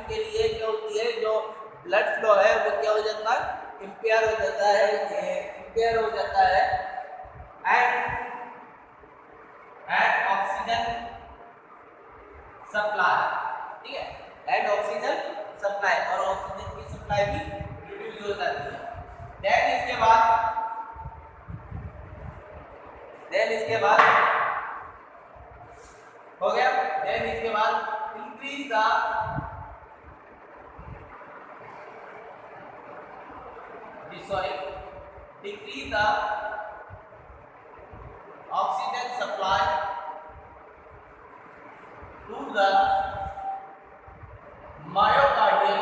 [SPEAKER 1] के लिए क्या होती है, जो ब्लड फ्लो है वो क्या हो जाता है, इम्पेयर हो जाता है, इम्पेयर हो जाता है। एंड ऑक्सीजन सप्लाई, ठीक है, एंड ऑक्सीजन सप्लाई, और ऑक्सीजन की सप्लाई भी रिड्यूस हो जाती है। देन इसके बाद हो गया। देन इसके बाद increase the decrease the oxygen supply to the myocardial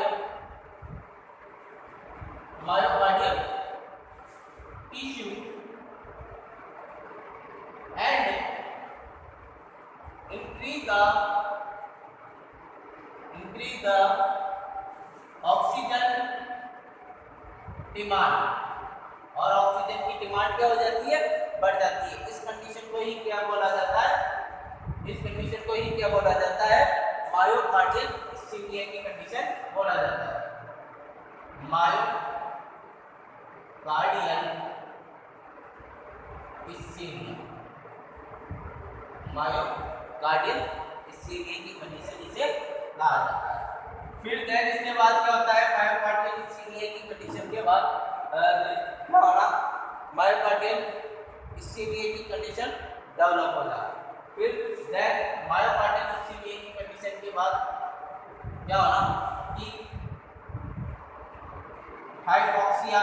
[SPEAKER 1] tissue and increase the oxygen demand, और ऑक्सीजन की डिमांड क्या हो जाती है, बढ़ जाती है। इस कंडीशन को ही क्या बोला जाता है, मायोकार्डियल इस्कीमिया की कंडीशन बोला जाता है। मायोकार्डियल इस्कीमिया की कंडीशन इसे कहा जाता है। फिर देन इसके बाद क्या होता है, मायोकार्डियल इस्कीमिया की कंडीशन के बाद मायोकार्डियल इस्कीमिया की कंडीशन डेवलप हो जाए। फिर देन मायोकार्डियल इस्कीमिया की कंडीशन के बाद क्या होना कि हाइपोक्सिया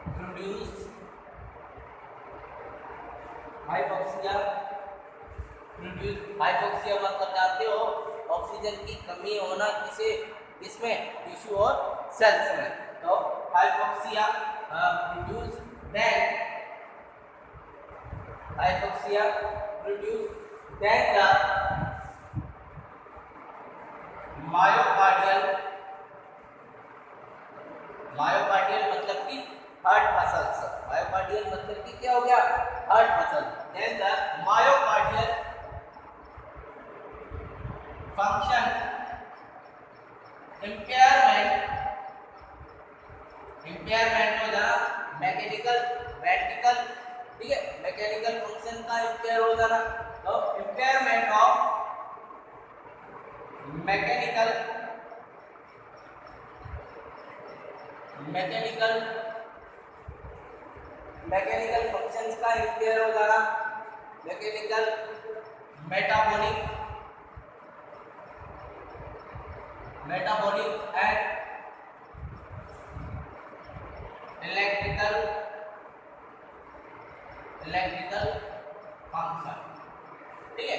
[SPEAKER 1] प्रोड्यूस हाइपोक्सिया मतलब जानते हो, ऑक्सीजन की कमी होना किसमें, टिश्यू और सेल्स में। तो hypoxia produce then the myocardial मतलब कि हार्ट मसल्स, मायोकार्डियल मतलब कि क्या हो गया, heart muscle. Then the myocardial function impairment हो जाना, मैकेनिकल वेंट्रिकल, ठीक है, मैकेनिकल फंक्शन का इम्पेयर हो जाना। तो इम्पेयरमेंट ऑफ मैकेनिकल फंक्शंस का इम्पेयर हो जाना, mechanical metabolic and electrical function, ठीक है।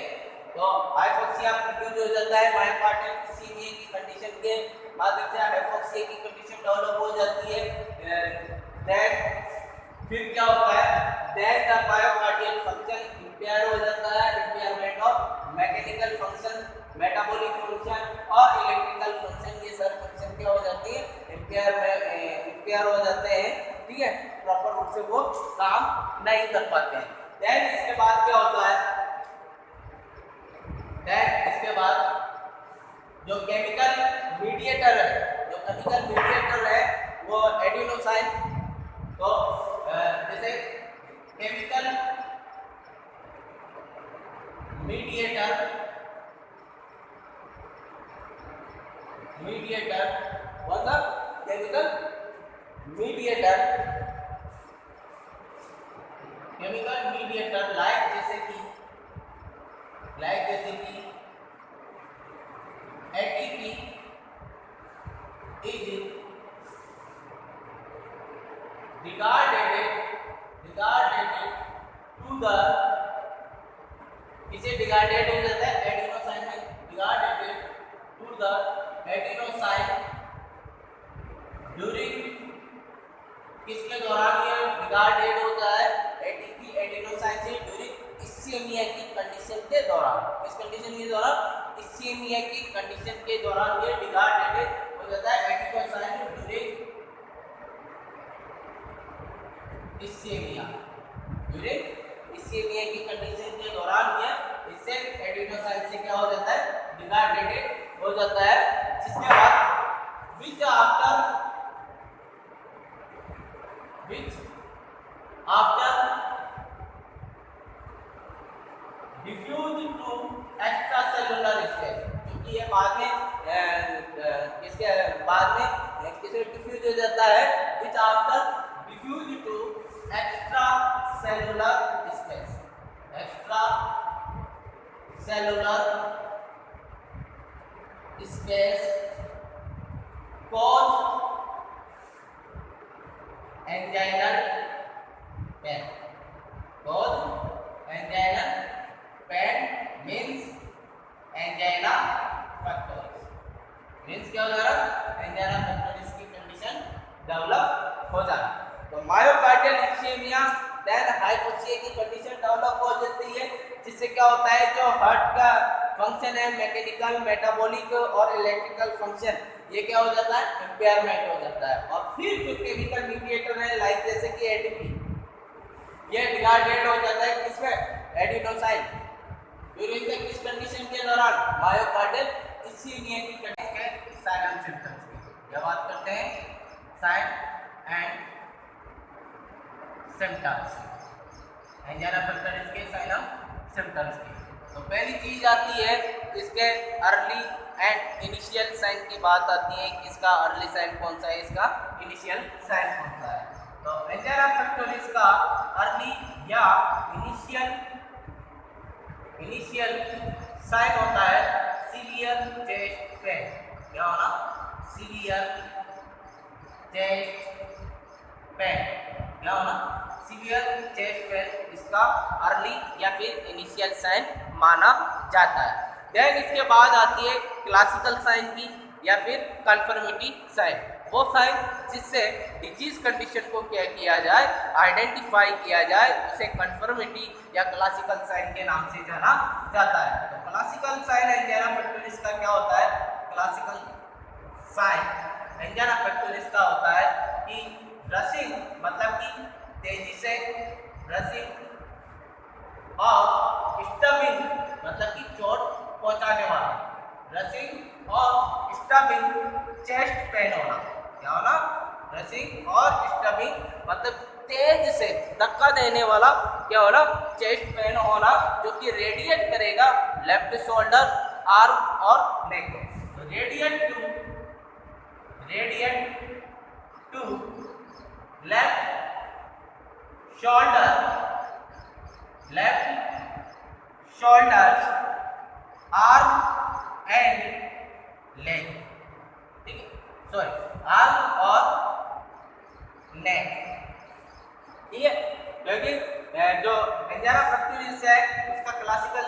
[SPEAKER 1] तो हाइपोक्सिया प्रोड्यूस हो जाता है मायोकार्डियल इस्कीमिया की कंडीशन के बाद से हाइपोक्सिया की कंडीशन डेवलप हो जाती है। देन फिर क्या होता है, then the myocardial function impair हो जाता है, impairment of mechanical function, metabolic function और इलेक्ट्रिकल फंक्शन, ये सारे फंक्शन क्या हो जाती है, इम्पेयर हो जाते हैं, ठीक है, प्रॉपर रूप से वो काम नहीं कर पाते हैं। देन इसके बाद क्या होता है, इसके बाद जो केमिकल मीडिएटर है वो एडिनोसाइन, तो जैसे केमिकल मीडिएटर मतलब केमिकल मीडिएटर लाइक जैसे कि ATP is regarded to the, इसे डिगार्डेड हो जाता है एडिनोसाइन में, डिगार्डेड टू द एडिनोसाइन ड्यूरिंग किसके दौरान ये रिगार्डेड होता है? एटीपी एडेनोसाइन से ड्यूरिंग इस्चेमिया की कंडीशन के दौरान। किस कंडीशन के दौरान? इस्चेमिया की कंडीशन के दौरान ये रिगार्डेड हो जाता है adenosine during ischaemia. During ischaemia की कंडीशन के दौरान ये इससे एडेनोसाइन से क्या हो जाता है? रिगार्डेड हो जाता है। जिसके बाद which after diffuse to extracellular stage, क्योंकि ये बाद में इसके बाद में किसे डिफ्यूज हो जाता है? which after diffuse to extracellular stage, extracellular space cause anginal pain. Cause anginal pain means angina pectoris. Means क्या हो जा रहा है? angina pectoris की कंडीशन डेवलप हो जाना। तो मायोकार्डियल इस्चेमिया देन हाइपोक्सिया की कंडीशन डेवलप हो जाती है, जिससे क्या होता है? जो हार्ट का फंक्शन है, मैकेनिकल, मेटाबॉलिक और इलेक्ट्रिकल फंक्शन, ये क्या हो जाता है? इम्पेयरमेंट हो जाता है। और फिर जो केमिकल मीडिएटर है लाइक जैसे कि एटीपी, ये रिगार्डेड हो जाता है किसमें? एडेनोसाइन। ड्यूरिंग द किस कंडीशन के दौरान? मायोकार्डियल इस्चेमिया की कंडीशन के साइन एंड सिम्पटम्स की। जब बात करते हैं sign and symptoms, angina pectoris के साइन और सिम्पटम्स की, तो पहली चीज आती है इसके अर्ली एंड इनिशियल साइन की बात आती है। इसका अर्ली साइन कौन सा है? इसका इनिशियल साइन कौन सा है? तो एंजाइना पेक्टोरिस का अर्ली या इनिशियल साइन होता है सीवियर चेस्ट पेन। क्या होना? Severe chest pain. क्या होना? सीवियर चेस्ट पेन इसका अर्ली या फिर इनिशियल साइन माना जाता है। देन इसके बाद आती है क्लासिकल साइन की या फिर कन्फर्मिटी साइन, वो साइन जिससे डिजीज कंडीशन को क्या किया जाए? आइडेंटिफाई किया जाए, उसे कन्फर्मिटी या क्लासिकल साइन के नाम से जाना जाता है। तो क्लासिकल साइन एंजाइना पेक्टोरिस का क्या होता है? क्लासिकल साइन एंजाइना पेक्टोरिस का होता है कि रशिंग, मतलब कि तेजी से रशिंग, और स्टबिंग मतलब कि चोट पहुंचाने वाला, रशिंग और स्टबिंग चेस्ट पेन होना। क्या होना? रशिंग और स्टबिंग मतलब तेज से धक्का देने वाला क्या होना? चेस्ट पेन होना, जो कि रेडिएट करेगा लेफ्ट शोल्डर, आर्म और नेक को। तो radiate to left shoulder, arm and leg. ठीक है, सॉरी, आर्म और नेक। ठीक है, लेकिन जो एंजाइना पेक्टोरिस है उसका क्लासिकल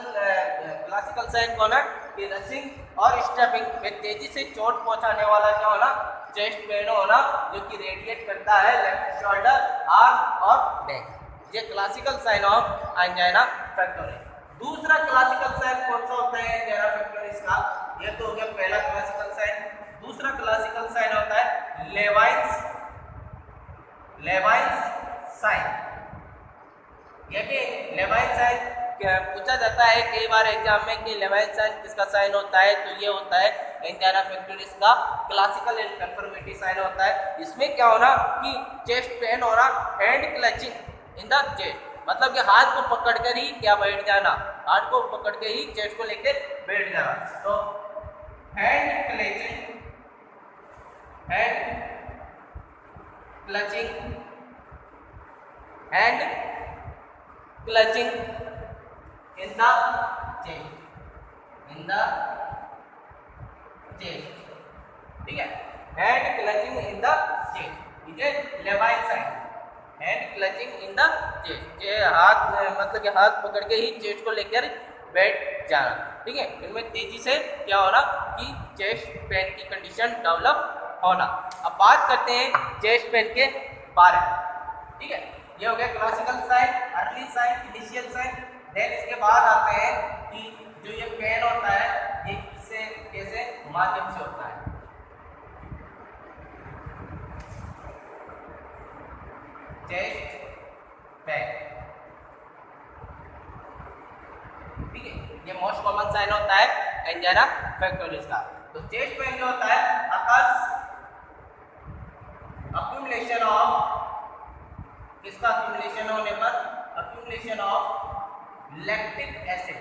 [SPEAKER 1] साइन कौन है? कि रशिंग और स्टबिंग में तेजी से चोट पहुंचाने वाला क्या होना? चेस्ट पेन होना, जो कि रेडिएट करता है लेफ्ट शोल्डर, आर्म और नेक। ये classical sign of angina pectoris. दूसरा क्लासिकल साइन कौन सा होता है एंजाइना पेक्टोरिस का? ये तो हो गया पहला क्लासिकल साइन। दूसरा क्लासिकल साइन होता है लेवाइन्स साइन। ये कि लेवाइन्स साइन पूछा जाता है कई बार एग्जाम में कि लेवाइन्स साइन किसका साइन होता है? तो ये होता है एंजाइना पेक्टोरिस का क्लासिकल एंड कन्फर्मेटिव साइन होता है। इसमें क्या होना कि चेस्ट पेन होना, hand clutching in the chest, मतलब कि हाथ को पकड़ कर ही क्या बैठ जाना, हाथ को पकड़ के ही चेस्ट को लेकर बैठ जाना। तो hand clutching in the chest, ठीक है, hand clutching in the chest, ये Levine sign, hand clutching in the chest, ये हाथ मतलब कि हाथ पकड़ के ही चेस्ट को लेकर बैठ जाना। ठीक है, इनमें तेजी से क्या होना कि चेस्ट पेन की कंडीशन डेवलप होना। अब बात करते हैं चेस्ट पेन के 12। ठीक है, ये हो गया classical sign, early sign, initial sign. Then इसके बाद आते हैं कि जो ये पेन होता है ये किससे कैसे माध्यम से होता है। चेस्ट पेन, ठीक है, ये मोस्ट कॉमन साइन होता है एंजाइना पेक्टोरिस का। तो चेस्ट पेन जो होता है अकर्स अक्यूमुलेशन ऑफ, किसका अक्यूमुलेशन होने पर, अक्यूमुलेशन ऑफ लैक्टिक एसिड,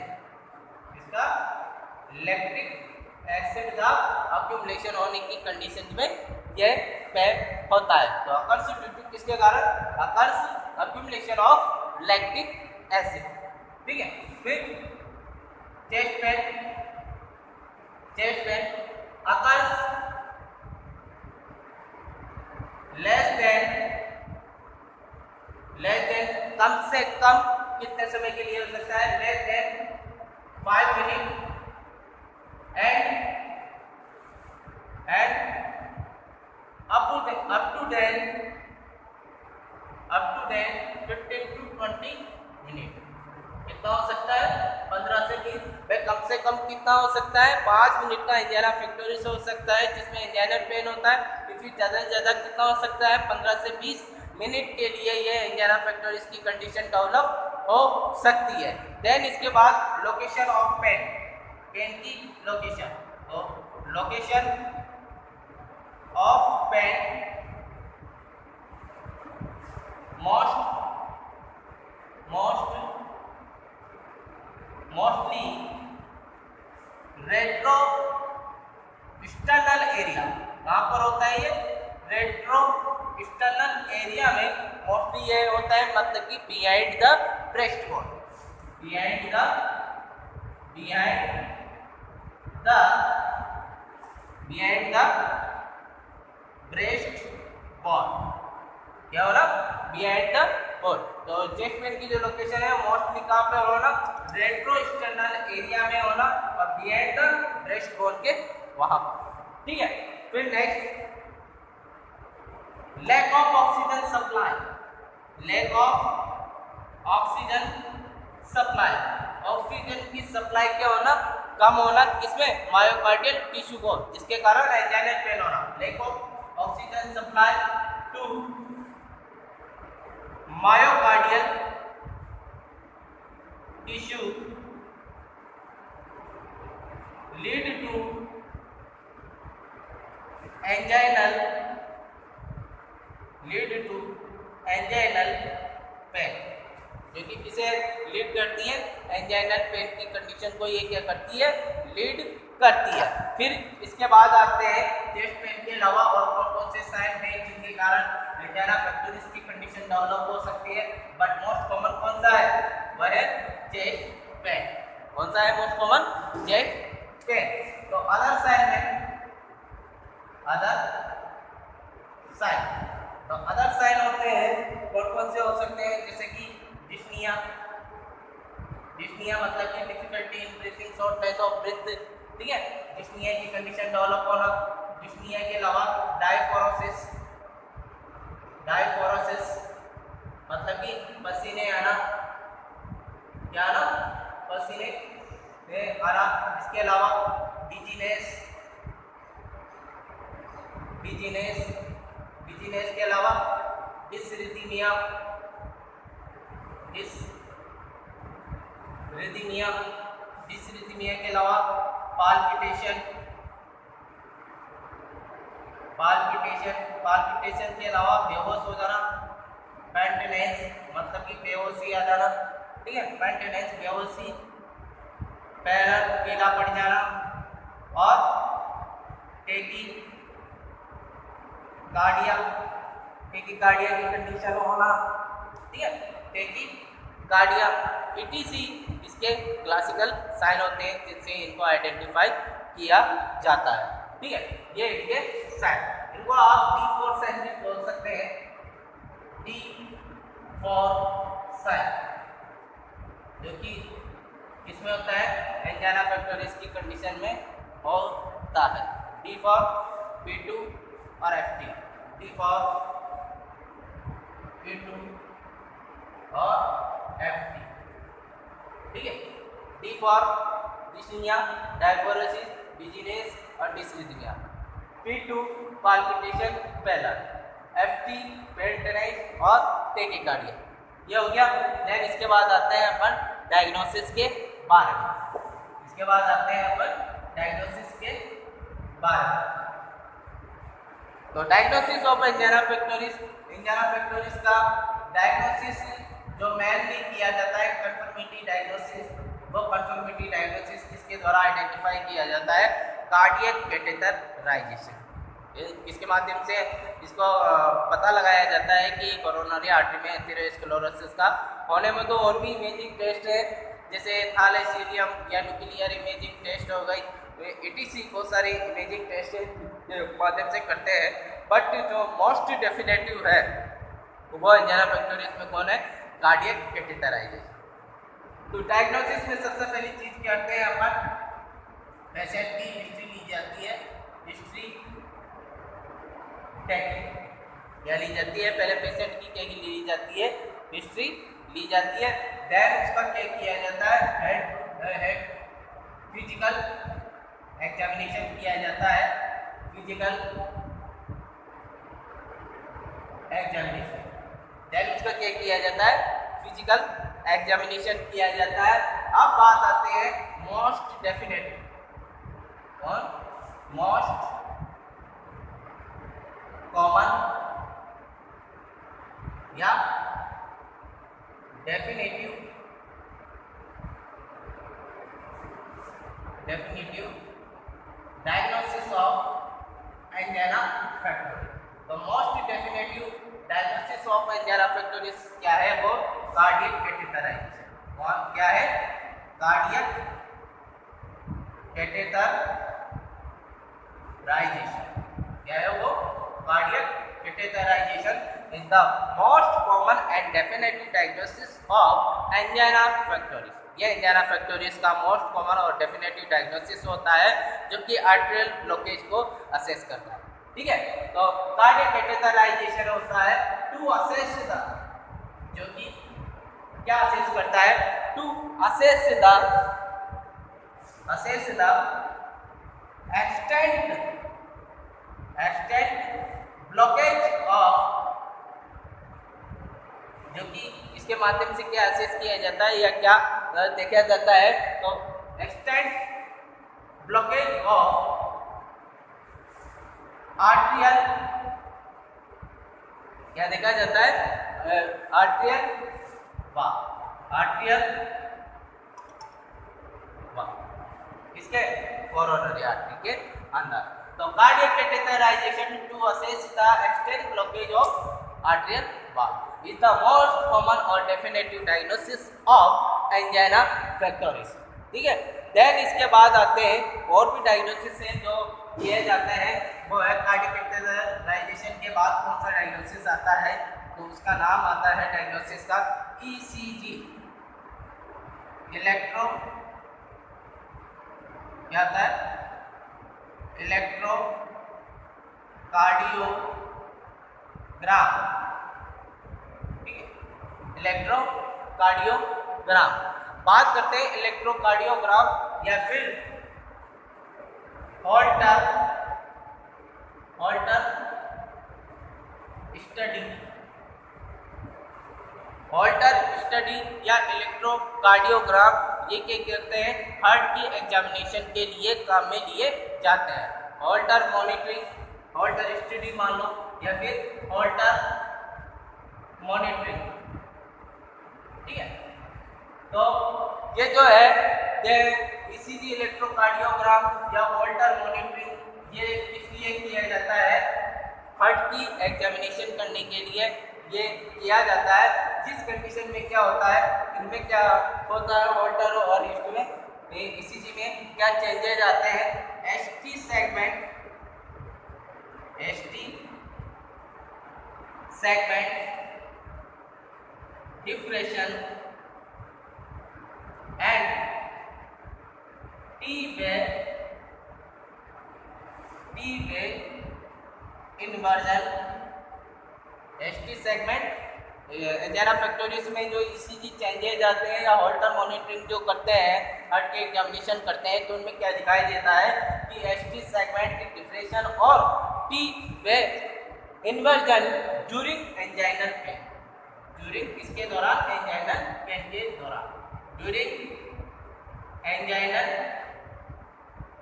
[SPEAKER 1] इसका लैक्टिक एसिड का अक्यूमुलेशन होने की कंडीशन में यह पेन होता है। तो अकर्स ड्यू टू किसके कारण, occurs accumulation of lactic acid. ठीक है, फिर chest pain occurs less than कम से कम कितने समय के लिए हो सकता है, less than 5 minute and up to then 15 to 20 minute. कितना हो सकता है, 15 से 20। भाई कम से कम कितना हो सकता है, 5 मिनट का एंजाइना पेक्टोरिस हो सकता है जिसमें एंजाइना पेन होता है। इसी ज़्यादा से ज़्यादा कितना हो सकता है, 15 से 20 मिनट के लिए ये एंजाइना पेक्टोरिस की कंडीशन डेवलप हो सकती है। देन इसके बाद लोकेशन ऑफ पेन, पेन की लोकेशन, तो location of pain mostly retro external area, कहाँ पर होता है ये, रेट्रो एक्सटर्नल एरिया में मोस्टली ये होता है, मतलब कि behind the breast bone, behind the breast bone, क्या हो रहा, बिहाइंड द बोन। तो चेस्ट पेन की जो लोकेशन है मोस्टली कहाँ पे होना, रेट्रो एक्सटर्नल एरिया में होना और बिहाइंड द ब्रेस्ट बोन के वहां पर। ठीक है, फिर next lack of oxygen supply, lack of oxygen supply, oxygen की सप्लाई क्या होना, कम होना, किसमें, मायोकार्डियल टिश्यू को, जिसके कारण एंजाइना पेन होना। Lack of oxygen supply to myocardial tissue lead to anginal pain, जो कि किसे लीड करती है, एंजाइनल पेन की कंडीशन को ये क्या करती है, लीड करती है। फिर इसके बाद आते हैं चेस्ट पेन के अलावा और कौन से साइन हैं जिनके कारण एंजाइना पेक्टोरिस की कंडीशन डेवलप हो सकती है। बट मोस्ट कॉमन कौन सा है, वह है चेस्ट पेन। कौन सा है मोस्ट कॉमन, चेस्ट पेन। तो अदर साइन है, अदर साइन, तो अदर साइन होते हैं कौन से हो सकते हैं, जैसे कि डिस्निया, डिस्निया मतलब कि difficulty in breathing, shortness of breath. ठीक है, डिस्निया की कंडीशन डेवलप होना। डिस्निया के अलावा डायफोरोसिस, डायफोरोसिस मतलब कि पसीने आना, क्या आना, पसीने आना। इसके अलावा डिजीनेस, डिजीनेस के अलावा डिसरिथमिया, डिसरिथमिया के अलावा पाल्पिटेशन के अलावा बेहोश हो जाना, पेंटेनेंस मतलब कि बेहोशी आ जाना। ठीक है, पेंटेनेंस बेहोशी, पैर पीला पड़ जाना और टेकीकार्डिया की कंडीशन होना। ठीक है, टेकीकार्डिया ETC इसके क्लासिकल साइन होते हैं जिनसे इनको आइडेंटिफाई किया जाता है। ठीक है, ये इनके साइन, इनको आप D4 साइन भी बोल सकते हैं, D4 साइन, जो कि इसमें होता है एंजाइना पेक्टोरिस की कंडीशन में होता है। D4, P2 और FT, D4 P2 और FT, ठीक है। D for dyspnoea, diaphoresis, dizziness और डिसलिथमिया। P2 पाल्पिटेशन पहला, FT पेल्टनाइज और टेकिकार्डिया, ये हो गया। देन इसके बाद आते हैं अपन डायग्नोसिस के बारे में। इसके बाद आते हैं अपन डायग्नोसिस के बारे में। तो diagnosis of angina pectoris, angina pectoris का डायग्नोसिस जो मेनली किया जाता है कंफर्मिटी डायग्नोसिस, वो कंफर्मिटी डायग्नोसिस किसके द्वारा आइडेंटिफाई किया जाता है, कार्डियक कैथेटराइजेशन। इसके माध्यम से इसको पता लगाया जाता है कि कोरोनरी आर्टरी में एथेरोस्क्लेरोसिस का होने में। तो और भी इमेजिंग टेस्ट है, जैसे थैलेसीमिया या न्यूक्लियर इमेजिंग टेस्ट हो गई, ETC बहुत सारे इमेजिंग टेस्ट के माध्यम से करते हैं। बट जो मोस्ट डेफिनेटिव है वो एंजाइना पेक्टोरिस में कौन है, कार्डियक कैथेटराइजेशन। तो डायग्नोसिस में सबसे पहली चीज क्या करते हैं अपन, पेशेंट की हिस्ट्री ली जाती है, हिस्ट्री क्या ली जाती है, पहले पेशेंट की क्या ली जाती है, हिस्ट्री ली जाती है। देन उसका क्या किया जाता है, हेड फिजिकल एग्जामिनेशन किया जाता है, फिजिकल एग्जामिनेशन। देन उसका क्या किया जाता है, फिजिकल एग्जामिनेशन किया जाता है। अब बात आते हैं मोस्ट डेफिनेटिव और मोस्ट कॉमन या definitive diagnosis of angina pectoris. तो most definitive diagnosis of angina pectoris क्या है, वो कार्डियक कैथेटराइजेशन। और क्या है, कार्डियक कैथेटराइजेशन। क्या है वो, cardiac catheterization is the most common and definitive diagnosis of angina pectoris। ये एंजाइना पेक्टोरिस का मोस्ट कॉमन और डेफिनेटिव डायग्नोसिस होता है जो कि आर्टेरियल ब्लॉकेज को असेस करता है, ठीक है। तो कार्डियक कैथेटराइजेशन होता है टू असेस द, जो कि क्या असेस करता है, to assess the extent blockage of, जो कि इसके माध्यम से क्या असेस किया जाता है या क्या देखा जाता है, तो एक्सटेंट ब्लॉकेज ऑफ आर्टेरियल, क्या देखा जाता है, आर्टेरियल इसके कोरोनरी आर्टरी के अंदर। तो cardiac catheterization to assess the extent blockage of arterial valve is the most common or definitive diagnosis of angina pectoris, ठीक है। देन इसके बाद आते हैं और भी डायग्नोसिस हैं जो किए जाते हैं, वो है कार्डियक कैथेटराइजेशन के बाद कौन सा डायग्नोसिस आता है, तो उसका नाम आता है डायग्नोसिस का ECG, इलेक्ट्रो, क्या आता है, इलेक्ट्रो कार्डियोग्राम, इलेक्ट्रोकार्डियोग्राम। बात करते हैं इलेक्ट्रोकार्डियोग्राम या फिर हॉल्टर स्टडी या इलेक्ट्रोकार्डियोग्राम, ये क्या करते हैं, हार्ट की एग्जामिनेशन के लिए काम में लिए जाते हैं। हॉल्टर मॉनिटरिंग, हॉल्टर स्टडी मान लो या फिर हॉल्टर मॉनिटरिंग, ठीक है। तो ये जो है, ये ECG इलेक्ट्रोकार्डियोग्राम या हॉल्टर मॉनिटरिंग, ये इसलिए किया जाता है, हार्ट की एग्जामिनेशन करने के लिए ये किया जाता है। जिस कंडीशन में क्या होता है, इनमें क्या होता है, हॉल्टर और इसमें ECG में क्या चेंजेज आते हैं, ST segment depression and T-wave inversion, ST segment angina pectoris में जो ईसीजी चेंजेज आते हैं या हॉल्टर मॉनिटरिंग जो करते हैं, हार्ट के एग्जामिनेशन करते हैं, तो उनमें क्या दिखाई देता है कि एसटी सेगमेंट की डिप्रेशन और T wave inversion during anginal pain, during इसके दौरान एंजाइनल पेन के दौरान, ड्यूरिंग एंजाइनल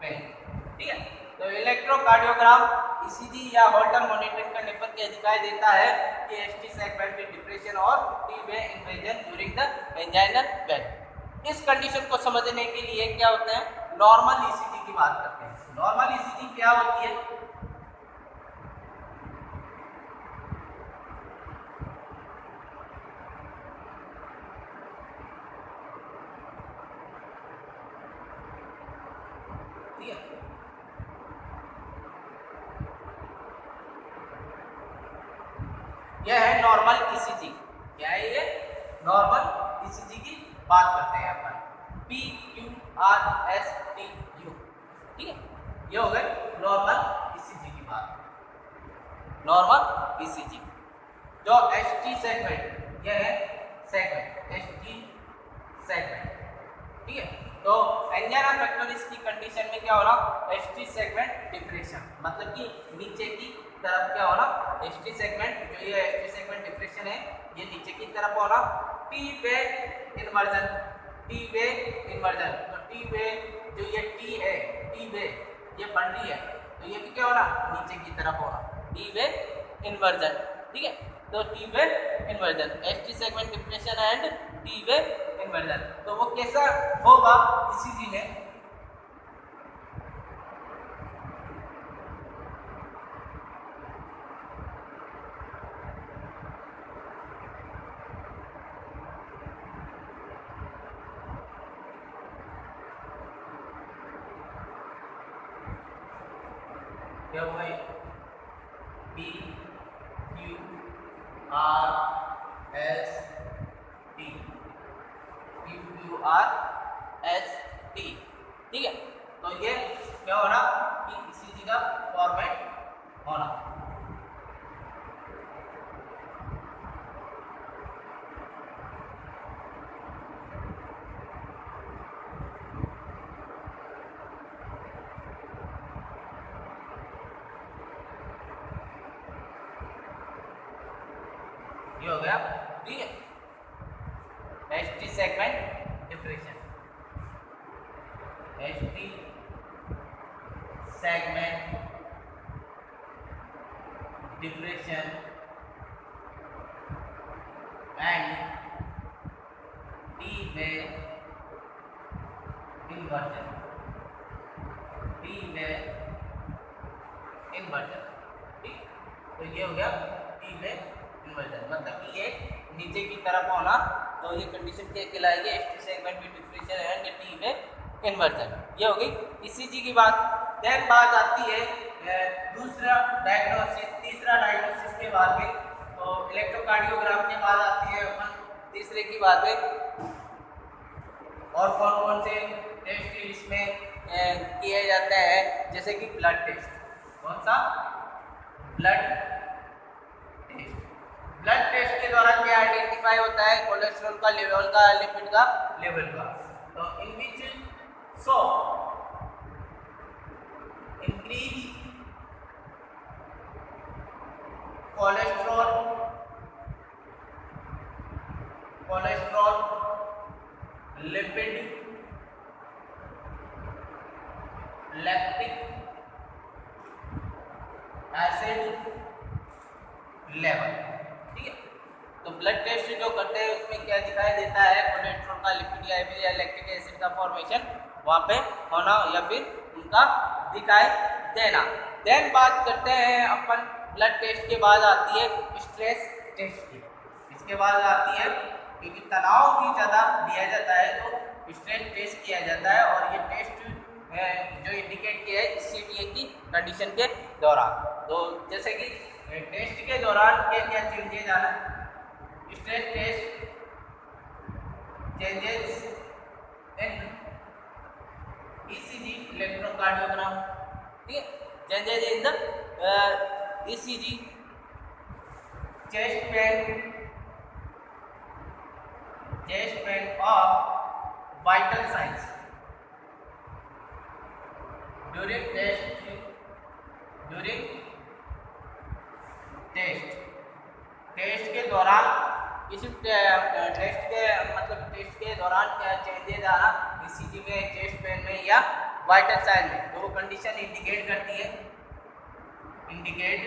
[SPEAKER 1] पेन। ठीक है, तो इलेक्ट्रोकार्डियोग्राम ईसीजी या हॉल्टर मॉनिटरिंग करने पर क्या दिखाई देता है कि एसटी सेगमेंट की डिप्रेशन और T way invasion during the anginal pen. इस कंडीशन को समझने के लिए क्या होता है, नॉर्मल ईसीजी की बात करते हैं। नॉर्मल ईसीजी क्या होती है? यह है नॉर्मल ईसीजी। क्या है ये? नॉर्मल ईसीजी की बात करते हैं अपन, PQRSTU। ठीक है, ये हो गए नॉर्मल ईसीजी की बात। नॉर्मल ईसीजी जो एसटी सेगमेंट, यह है सेगमेंट, एसटी सेगमेंट। ठीक है, तो एंजाइना पेक्टोरिस की कंडीशन में क्या होना, एसटी सेगमेंट डिप्रेशन, मतलब कि नीचे की तरफ क्या होना, एसटी सेगमेंट, जो ये एसटी सेगमेंट डिप्रेशन है ये नीचे की तरफ होना। T wave inversion, T wave inversion, तो टी वे जो ये टी है, टी वे ये बढ़ रही है, तो ये भी क्या होना, नीचे की तरफ होना, टी वे इन्वर्जन। ठीक है, तो T wave inversion, ST segment depression and T wave inversion, तो वो कैसा होगा ईसीजी में? क्या हुआ, PQRST, PQRST। ठीक है, तो ये क्या होना कि ईसीजी का फॉर्मेट होना। ये हो गया। ठीक है, ST segment depression, ST segment depression and T wave inversion, T wave inversion. ठीक, तो ये हो गया टी वे इन्वर्जन, मतलब कि ये नीचे की तरफ होना, तो ये कंडीशन क्या कहलाएगी, एसटी सेगमेंट में depression and T wave inversion. ये हो गई ईसीजी की बात। देन बात आती है दूसरा डायग्नोसिस, तीसरा डायग्नोसिस के बाद में, तो इलेक्ट्रोकार्डियोग्राम के बाद आती है अपन तीसरे की बात में, और कौन कौन से टेस्ट इसमें किए जाते हैं, जैसे कि ब्लड टेस्ट। कौन सा? Blood test. ब्लड टेस्ट के द्वारा क्या आइडेंटिफाई होता है, कोलेस्ट्रॉल का लेवल का, लिपिड का लेवल का। तो in which so increase cholesterol, cholesterol, lipid, lactic acid level. ठीक है, तो ब्लड टेस्ट जो करते हैं उसमें क्या दिखाई देता है, कोलेस्ट्रॉल का, लिपिड या लैक्टिक एसिड का फॉर्मेशन वहाँ पे होना या फिर उनका दिखाई देना। देन बात करते हैं अपन ब्लड टेस्ट के बाद आती है स्ट्रेस टेस्ट की। इसके बाद आती है, क्योंकि तनाव भी ज़्यादा दिया जाता है तो स्ट्रेस टेस्ट किया जाता है, और ये टेस्ट जो इंडिकेट किया है CTA की कंडीशन के दौरान। तो जैसे कि टेस्ट के दौरान क्या क्या चेंजेज आना, stress test changes in ECG electrocardiogram. ठीक है, changes in the ECG, chest pain, chest pain or vital signs during test के दौरान किसी टेस्ट के दौरान क्या चेंजेस आना ईसीजी में, चेस्ट पेन में या वाइटल साइन में, तो वो कंडीशन इंडिकेट करती है, इंडिकेट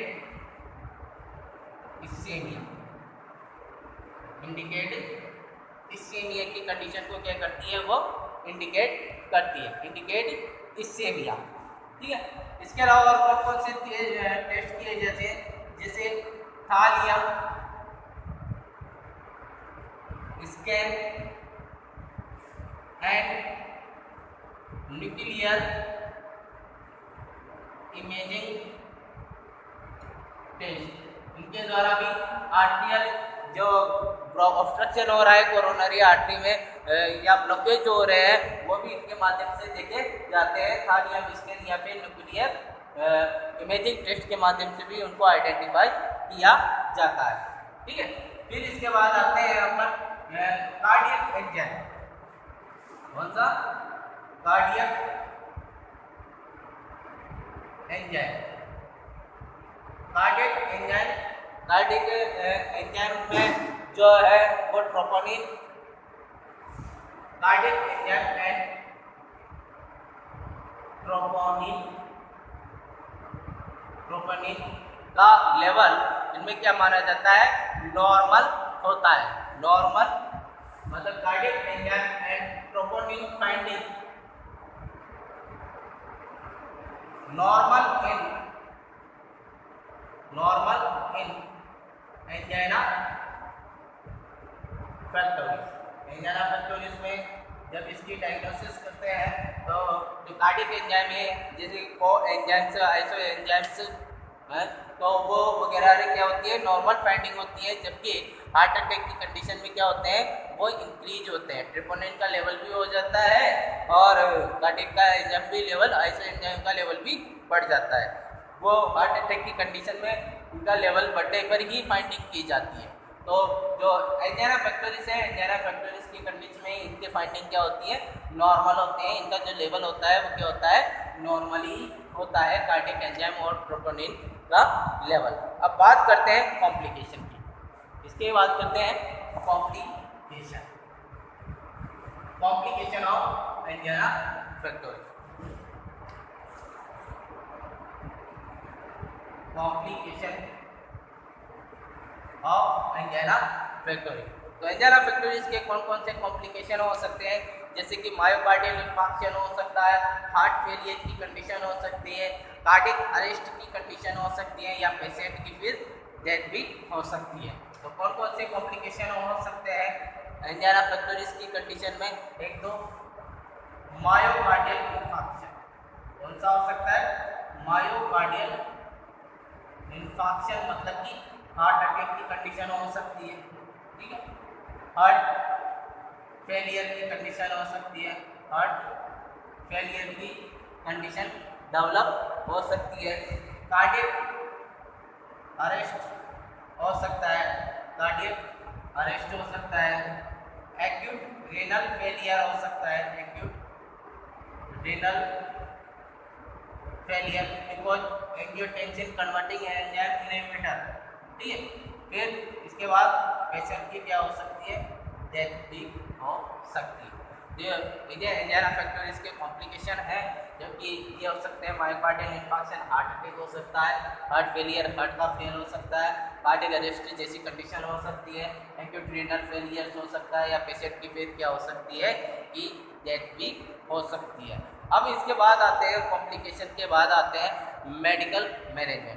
[SPEAKER 1] इस्केमिया की कंडीशन को क्या करती है, वो इंडिकेट करती है, इंडिकेट इस्केमिया। ठीक है, इसके अलावा और कौन से टेस्ट किए जाते हैं, जैसे thallium scan and nuclear imaging test, इनके द्वारा भी आर्टियल जो ऑब्स्ट्रक्शन हो रहा है कोरोनरी आर्टरी में या ब्लॉकेज जो हो रहे हैं वो भी इनके माध्यम से देखे जाते हैं। थालियम स्कैन या फिर न्यूक्लियर इमेजिंग टेस्ट के माध्यम से भी उनको आइडेंटिफाई किया जाता है। ठीक है, फिर इसके बाद आते हैं अपन कार्डियक एंजाइम। कौन सा? Cardiac enzyme. कार्डियक एंजाइम में जो है वो troponin, cardiac enzyme and troponin का लेवल इनमें क्या माना जाता है, नॉर्मल होता है। नॉर्मल मतलब cardiac enzyme and troponin finding normal in angina pectoris में जब इसकी डायग्नोसिस करते हैं तो जो कार्डियक एंजाइम है जैसे को एंजाइम्स, आइसो एंजाइम्स है, तो वो वगैरह क्या होती है, नॉर्मल फाइंडिंग होती है। जबकि हार्ट अटैक की कंडीशन में क्या होते हैं, वो इंक्रीज होते हैं, ट्रिपोनिन का लेवल भी हो जाता है और कार्डियक का एंजाइम भी लेवल, आइसो एंजाइम का लेवल भी बढ़ जाता है। वो हार्ट अटैक की कंडीशन में उनका लेवल बढ़ने पर ही फाइंडिंग की जाती है। तो जो एंजाइना फैक्टोरिस है, एंजाइना फैक्टोरिस की कंडीशन में इनकी फाइंडिंग क्या होती है, नॉर्मल होते हैं। इनका जो लेवल होता है वो क्या होता है, नॉर्मली होता है कार्डियक एंजाइम और ट्रोपोनिन का लेवल। अब बात करते हैं कॉम्प्लिकेशन की। इसके बाद करते हैं complication of angina pectoris. Complication of angina pectoris. तो एंजाइना फैक्टोरिस के कौन कौन से कॉम्प्लिकेशन हो सकते हैं, जैसे कि मायोकार्डियल इंफार्क्शन हो सकता है, हार्ट फेलियर की कंडीशन हो सकती है, कार्डियक अरेस्ट की कंडीशन हो सकती है या पेशेंट की फिर डेथ भी हो सकती है। तो कौन कौन से कॉम्प्लिकेशन हो सकते हैं एंजाइना फैक्टोरिस की कंडीशन में, एक तो मायोकार्डियल इंफार्क्शन। कौन सा हो सकता है, मायोकार्डियल इंफार्क्शन, मतलब कि हार्ट अटैक की कंडीशन हो सकती है। ठीक है, हार्ट फेलियर की कंडीशन हो सकती है, हार्ट फेलियर की कंडीशन डेवलप हो सकती है, कार्डियक अरेस्ट हो सकता है, कार्डियक अरेस्ट हो सकता है, एक्यूट रीनल फेलियर हो सकता है, acute renal failure because angiotensin converting enzyme inhibitor. ठीक है, फिर इसके बाद पेशेंट की क्या हो सकती है, डेथ भी हो सकती है। ये एंजाइना फैक्टोरिस के कॉम्प्लिकेशन है, जबकि ये हो सकते हैं मायोकार्डियल इंफार्क्शन, हार्ट अटैक हो सकता है, हार्ट फेलियर, हार्ट का फेल हो सकता है, कार्डियक अरेस्ट जैसी कंडीशन हो सकती है, एक्यूट रीनल फेलियर हो सकता है या पेशेंट की डेथ क्या हो सकती है कि डेथ भी हो सकती है। अब इसके बाद आते हैं कॉम्प्लिकेशन के बाद आते हैं मेडिकल मैनेजमेंट।